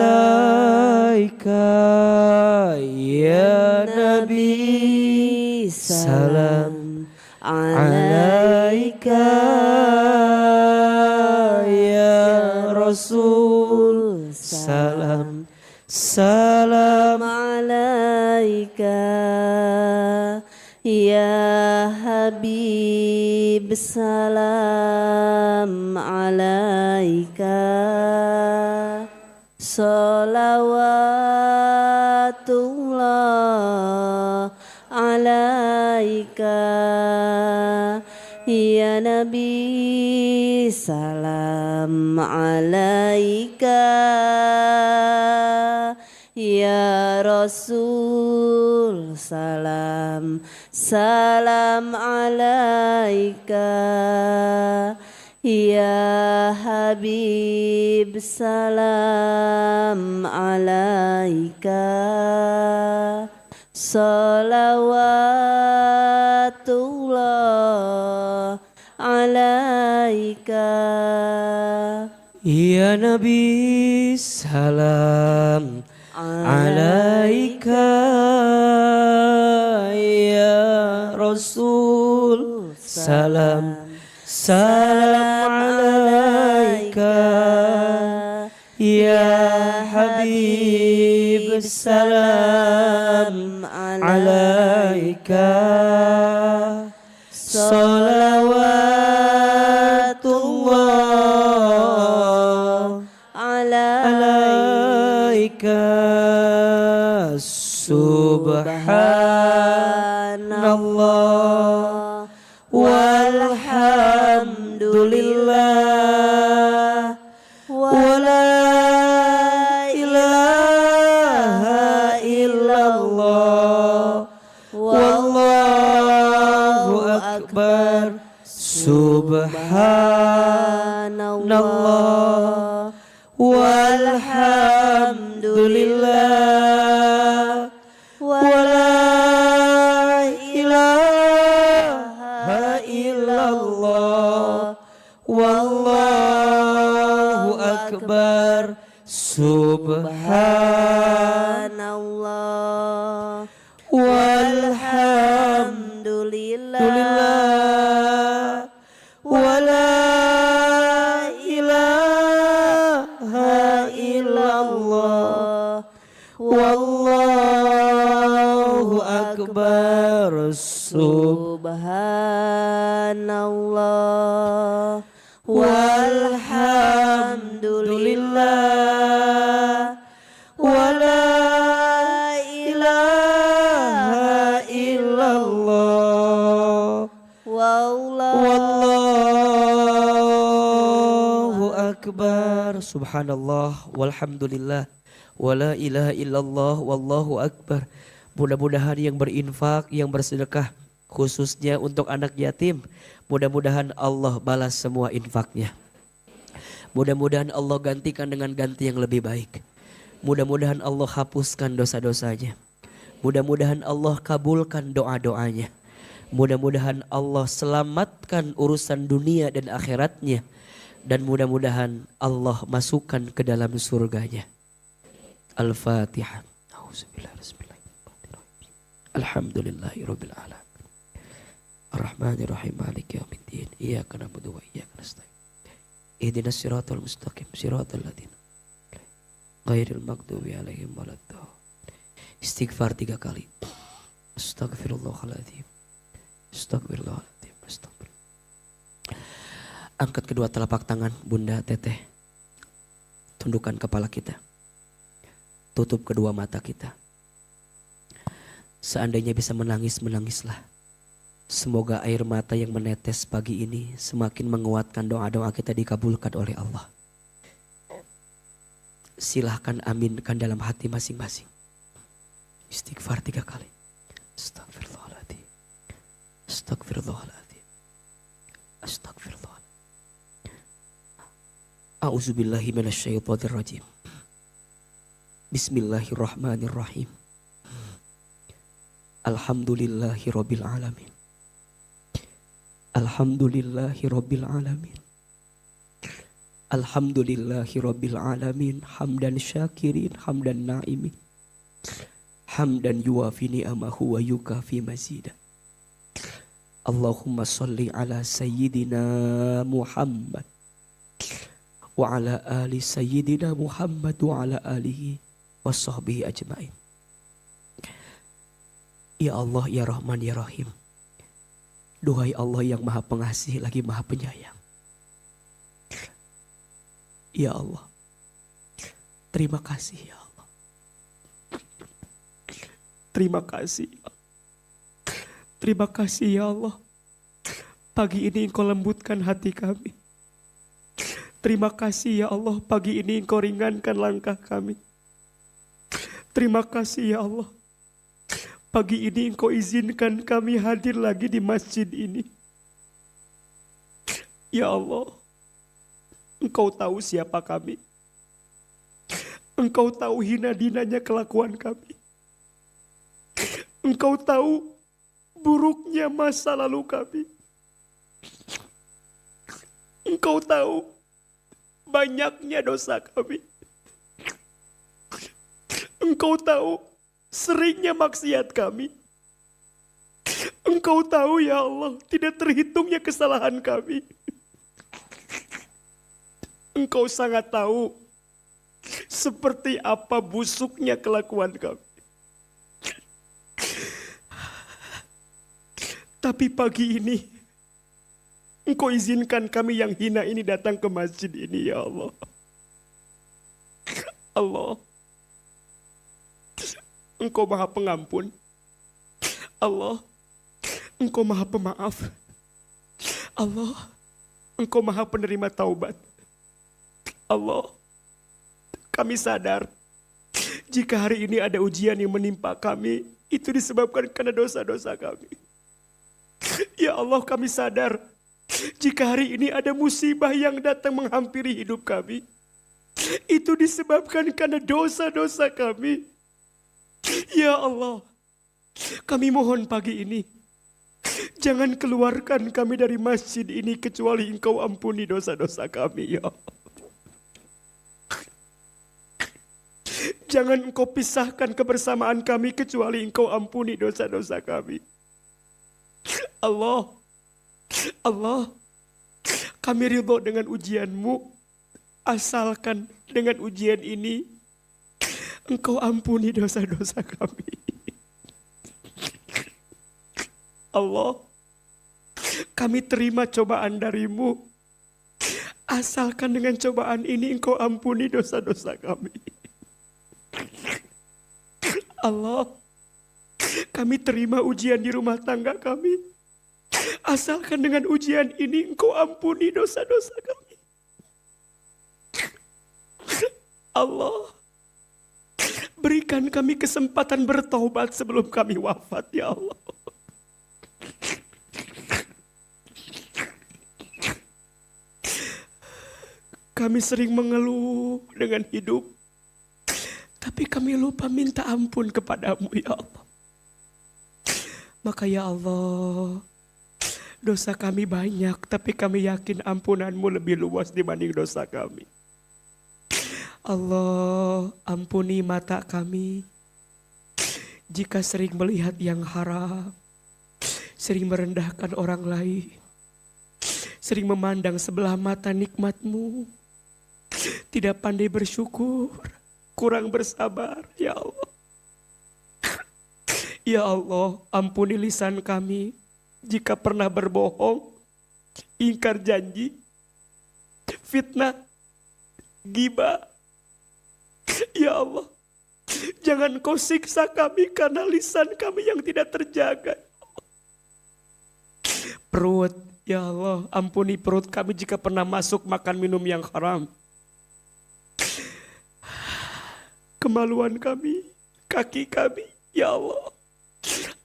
ya Nabi salam alaika, ya Rasul salam, salam alaika, ya Habib salam alaika, salawatullah alaika, ya Nabi salam alaika, ya Rasul salam, salam alaika, ya Habib salam alaika, salawatullah alaika, ya Nabi salam alaika, ya Rasul salam, salam alaika, ya Habib salam alaika, salawatullah alaika, subhanallah. walhamdulillah wala ilaha illallah wallahu akbar subhanallah walhamdulillah wala ilaha illallah wallahu akbar subhanallah walhamdulillah wala ilaha illallah wallahu akbar. Subhanallah walhamdulillah wala ilaha illallah wallahu akbar. Mudah-mudahan yang berinfak, yang bersedekah khususnya untuk anak yatim, mudah-mudahan Allah balas semua infaknya. Mudah-mudahan Allah gantikan dengan ganti yang lebih baik. Mudah-mudahan Allah hapuskan dosa-dosanya. Mudah-mudahan Allah kabulkan doa-doanya. Mudah-mudahan Allah selamatkan urusan dunia dan akhiratnya. Dan mudah-mudahan Allah masukkan ke dalam surganya. Al-Fatihah. Alhamdulillahirabbil alamin. Ar-Rahmanir-Rahim. Maliki yaumiddin. Iyyaka na'budu wa iyyaka nasta'in. Ihdinas siratal mustaqim. Siratal ladzina ghairil maghdubi 'alaihim waladdallin. Istighfar 3 kali. Astagfirullahaladzim. Astagfirullahaladzim. Astagfirullah. Angkat kedua telapak tangan Bunda Teteh. Tundukkan kepala kita. Tutup kedua mata kita. Seandainya bisa menangis, menangislah. Semoga air mata yang menetes pagi ini semakin menguatkan doa-doa kita dikabulkan oleh Allah. Silahkan aminkan dalam hati masing-masing. Istighfar 3 kali. Astagfirullahaladzim. Astagfirullahaladzim. Astagfirullahaladzim. A'udzubillahi minasyaitonirrajim. Bismillahirrahmanirrahim. Alhamdulillahi rabbil alamin. Alhamdulillahi rabbil alamin. Alhamdulillahi rabbil alamin. Hamdan syakirin, hamdan na'imin. Hamdan yuwafi ni'amahu wa yukafi mazidah. Allahumma salli ala sayyidina Muhammad wa ala ali sayyidina Muhammad wa ala alihi wa sahbihi ajma'in. Ya Allah, ya Rahman, ya Rahim. Duhai Allah yang maha pengasih lagi maha penyayang. Ya Allah, terima kasih ya Allah. Terima kasih. Terima kasih ya Allah. Pagi ini Engkau lembutkan hati kami. Terima kasih ya Allah. Pagi ini Engkau ringankan langkah kami. Terima kasih ya Allah. Pagi ini Engkau izinkan kami hadir lagi di masjid ini. Ya Allah, Engkau tahu siapa kami. Engkau tahu hina dinanya kelakuan kami. Engkau tahu buruknya masa lalu kami. Engkau tahu banyaknya dosa kami. Engkau tahu seringnya maksiat kami. Engkau tahu ya Allah, tidak terhitungnya kesalahan kami. Engkau sangat tahu seperti apa busuknya kelakuan kami. Tapi pagi ini Engkau izinkan kami yang hina ini datang ke masjid ini ya Allah. Allah, Engkau maha pengampun. Allah, Engkau maha pemaaf. Allah, Engkau maha penerima taubat. Allah, kami sadar jika hari ini ada ujian yang menimpa kami, itu disebabkan karena dosa-dosa kami. Ya Allah, kami sadar jika hari ini ada musibah yang datang menghampiri hidup kami, Itu disebabkan karena dosa-dosa kami. Ya Allah, kami mohon pagi ini, jangan keluarkan kami dari masjid ini kecuali Engkau ampuni dosa-dosa kami, ya Allah. Jangan Engkau pisahkan kebersamaan kami kecuali Engkau ampuni dosa-dosa kami. Allah, Allah, kami ridho dengan ujian-Mu, asalkan dengan ujian ini Engkau ampuni dosa-dosa kami. Allah, kami terima cobaan dari-Mu, asalkan dengan cobaan ini Engkau ampuni dosa-dosa kami. Allah, kami terima ujian di rumah tangga kami, asalkan dengan ujian ini Engkau ampuni dosa-dosa kami. Allah, berikan kami kesempatan bertaubat sebelum kami wafat, ya Allah. Kami sering mengeluh dengan hidup, tapi kami lupa minta ampun kepadamu, ya Allah. Maka ya Allah, dosa kami banyak, tapi kami yakin ampunanmu lebih luas dibanding dosa kami. Allah, ampuni mata kami jika sering melihat yang haram, sering merendahkan orang lain, sering memandang sebelah mata nikmat-Mu, tidak pandai bersyukur, kurang bersabar, ya Allah. Ya Allah, ampuni lisan kami jika pernah berbohong, ingkar janji, fitnah, ghibah. Ya Allah, jangan Kau siksa kami karena lisan kami yang tidak terjaga. Perut, ya Allah, ampuni perut kami jika pernah masuk makan minum yang haram. Kemaluan kami, kaki kami, ya Allah,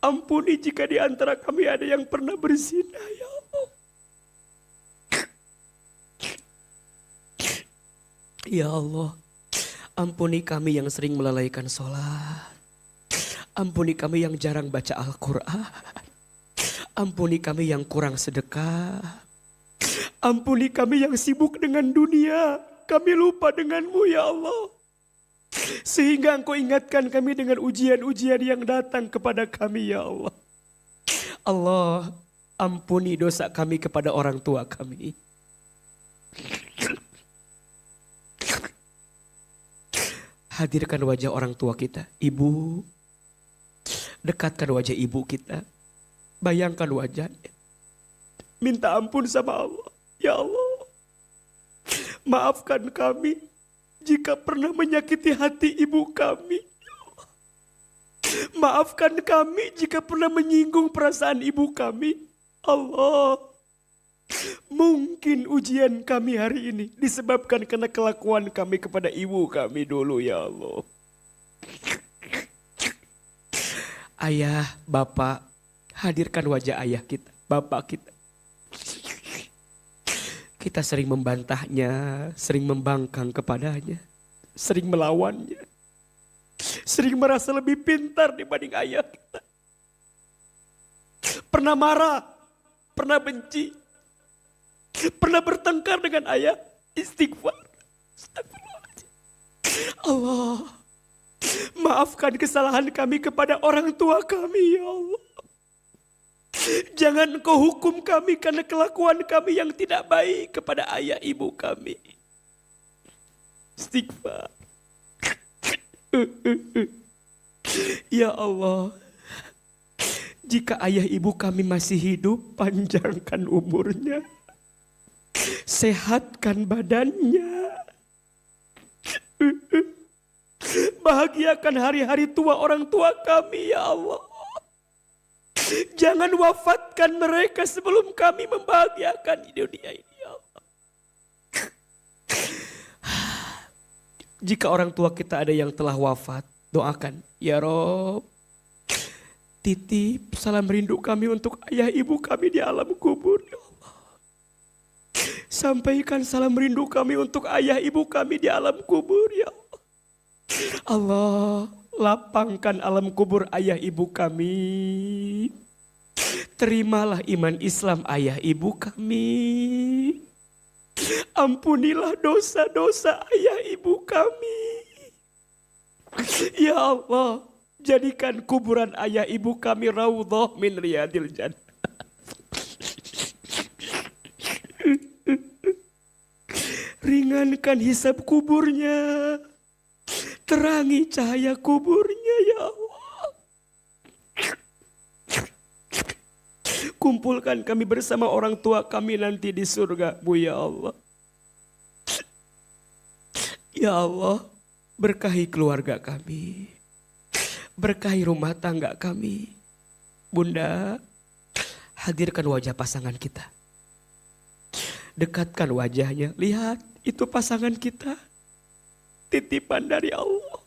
ampuni jika di antara kami ada yang pernah berzina, ya Allah. Ya Allah, ampuni kami yang sering melalaikan sholat. Ampuni kami yang jarang baca Al-Quran. Ampuni kami yang kurang sedekah. Ampuni kami yang sibuk dengan dunia. Kami lupa dengan-Mu, ya Allah. Sehingga Engkau ingatkan kami dengan ujian-ujian yang datang kepada kami, ya Allah. Allah, ampuni dosa kami kepada orang tua kami. Hadirkan wajah orang tua kita, ibu. Dekatkan wajah ibu kita. Bayangkan wajahnya. Minta ampun sama Allah. Ya Allah, maafkan kami jika pernah menyakiti hati ibu kami. Maafkan kami jika pernah menyinggung perasaan ibu kami. Allah, mungkin ujian kami hari ini disebabkan karena kelakuan kami kepada ibu kami dulu, ya Allah. Ayah, bapak, hadirkan wajah ayah kita, bapak kita. Kita sering membantahnya, sering membangkang kepadanya, sering melawannya, sering merasa lebih pintar dibanding ayah kita. Pernah marah, pernah benci, pernah bertengkar dengan ayah, istighfar. Allah, maafkan kesalahan kami kepada orang tua kami, ya Allah. Jangan Engkau hukum kami karena kelakuan kami yang tidak baik kepada ayah ibu kami. Istighfar. Ya Allah, jika ayah ibu kami masih hidup, panjangkan umurnya, sehatkan badannya, bahagiakan hari-hari tua orang tua kami, ya Allah. Jangan wafatkan mereka sebelum kami membahagiakan di dunia ini, ya Allah. Jika orang tua kita ada yang telah wafat, doakan, ya Rob, titip salam rindu kami untuk ayah ibu kami di alam kubur, ya Allah. Sampaikan salam rindu kami untuk ayah ibu kami di alam kubur ya Allah. Allah, lapangkan alam kubur ayah ibu kami. Terimalah iman Islam ayah ibu kami. Ampunilah dosa-dosa ayah ibu kami. Ya Allah, jadikan kuburan ayah ibu kami raudhah min riyadil jannah. Ringankan hisab kuburnya. Terangi cahaya kuburnya ya Allah. Kumpulkan kami bersama orang tua kami nanti di surga-Mu ya Allah. Ya Allah, berkahi keluarga kami. Berkahi rumah tangga kami. Bunda, hadirkan wajah pasangan kita. Dekatkan wajahnya. Lihat, itu pasangan kita. Titipan dari Allah.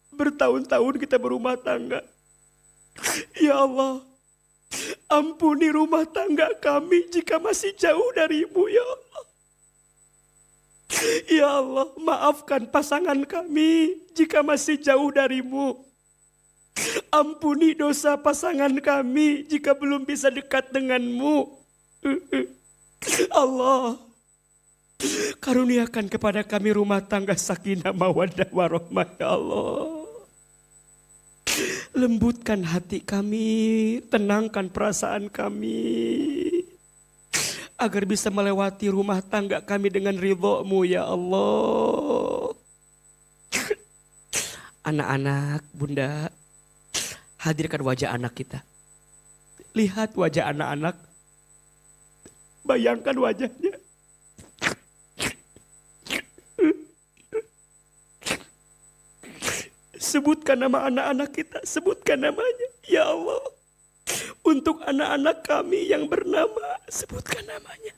Bertahun-tahun kita berumah tangga. Ya Allah, ampuni rumah tangga kami jika masih jauh dari-Mu ya Allah. Ya Allah, maafkan pasangan kami jika masih jauh dari-Mu. Ampuni dosa pasangan kami jika belum bisa dekat dengan-Mu. Allah, karuniakan kepada kami rumah tangga sakinah mawaddah warahmah ya Allah. Lembutkan hati kami, tenangkan perasaan kami. Agar bisa melewati rumah tangga kami dengan ridho-Mu ya Allah. Anak-anak, Bunda, hadirkan wajah anak kita. Lihat wajah anak-anak. Bayangkan wajahnya. Sebutkan nama anak-anak kita. Sebutkan namanya. Ya Allah. Untuk anak-anak kami yang bernama. Sebutkan namanya.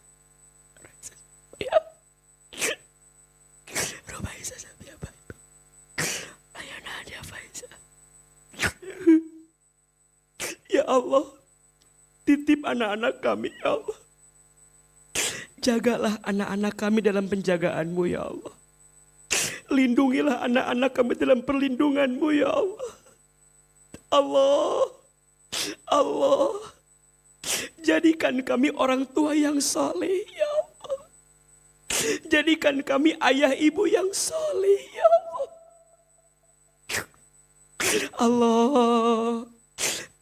Ya Allah. Titip anak-anak kami ya Allah. Jagalah anak-anak kami dalam penjagaan-Mu ya Allah. Lindungilah anak-anak kami dalam perlindungan-Mu ya Allah. Allah, Allah, jadikan kami orang tua yang saleh ya Allah. Jadikan kami ayah ibu yang saleh ya Allah. Allah,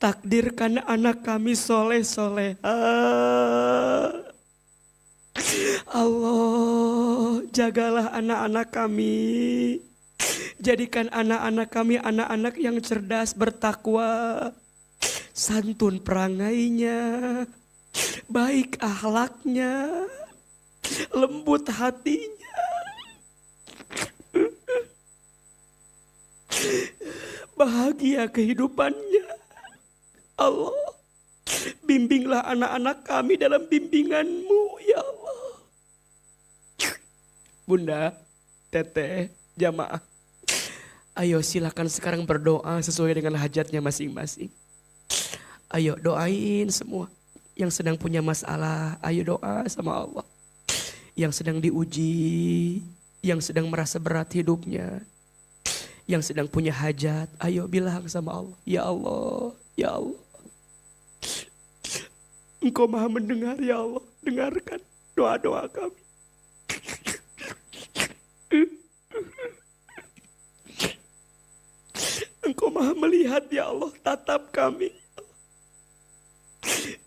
takdirkan anak kami soleh-solehah. Allah, jagalah anak-anak kami. Jadikan anak-anak kami anak-anak yang cerdas, bertakwa, santun perangainya, baik akhlaknya, lembut hatinya. Bahagia kehidupannya. Allah, bimbinglah anak-anak kami dalam bimbingan-Mu ya Allah. Bunda, Teteh, jamaah. Ayo silakan sekarang berdoa sesuai dengan hajatnya masing-masing. Ayo doain semua. Yang sedang punya masalah, ayo doa sama Allah. Yang sedang diuji, yang sedang merasa berat hidupnya, yang sedang punya hajat, ayo bilang sama Allah. Ya Allah, ya Allah. Engkau maha mendengar ya Allah. Dengarkan doa-doa kami. Engkau maha melihat ya Allah, tatap kami.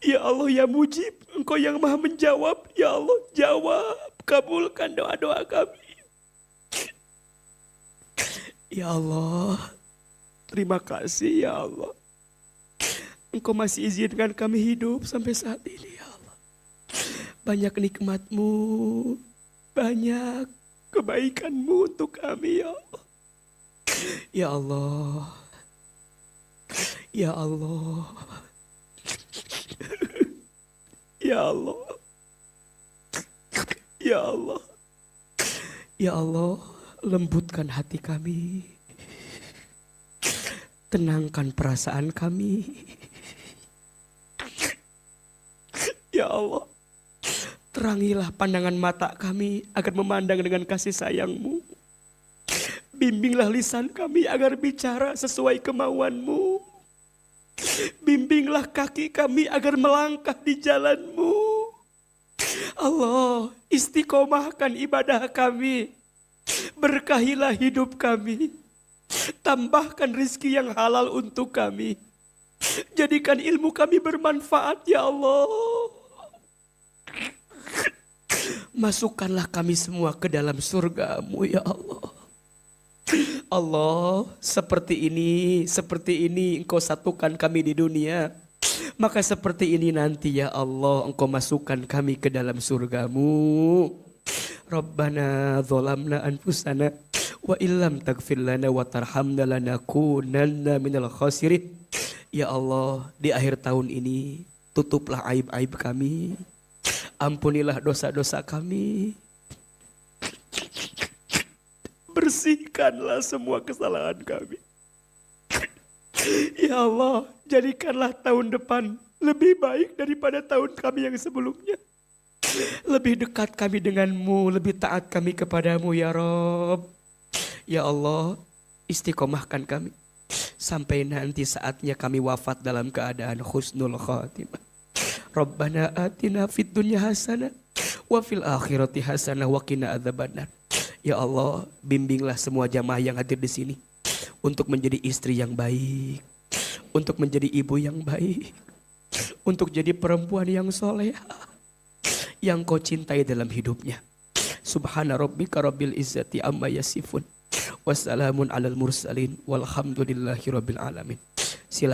Ya Allah ya mujib, Engkau yang maha menjawab. Ya Allah, jawab, kabulkan doa-doa kami. Ya Allah, terima kasih ya Allah. Engkau masih izinkan kami hidup sampai saat ini ya Allah. Banyak nikmat-Mu, banyak kebaikan-Mu untuk kami ya Allah. Ya Allah, ya Allah, ya Allah, ya Allah, ya Allah, lembutkan hati kami, tenangkan perasaan kami. Ya Allah, Terangilah pandangan mata kami agar memandang dengan kasih sayang-Mu. Bimbinglah lisan kami agar bicara sesuai kemauan-Mu. Bimbinglah kaki kami agar melangkah di jalan-Mu. Allah, istiqomahkan ibadah kami. Berkahilah hidup kami. Tambahkan rizki yang halal untuk kami. Jadikan ilmu kami bermanfaat ya Allah. Masukkanlah kami semua ke dalam surga-Mu ya Allah. Allah, seperti ini Engkau satukan kami di dunia. Maka seperti ini nanti ya Allah Engkau masukkan kami ke dalam surga-Mu. Rabbana dzalamna anfusana wa illam taghfir lana wa tarhamna lanakunanna minal khasirin. Ya Allah, di akhir tahun ini tutuplah aib-aib kami. Ampunilah dosa-dosa kami. Bersihkanlah semua kesalahan kami. Ya Allah, jadikanlah tahun depan lebih baik daripada tahun kami yang sebelumnya. Lebih dekat kami denganmu, lebih taat kami kepadamu ya Rob. Ya Allah, istiqomahkan kami. Sampai nanti saatnya kami wafat dalam keadaan husnul khatimah. Rabbana atina fid dunya hasanah wa fil akhirati hasanah wa qina adzabannar. Ya Allah, bimbinglah semua jamaah yang hadir di sini untuk menjadi istri yang baik, untuk menjadi ibu yang baik, untuk jadi perempuan yang solehah, yang Kau cintai dalam hidupnya. Subhana rabbika rabbil izzati amma yasifun. Wassalamun alal mursalin walhamdulillahi rabbil alamin.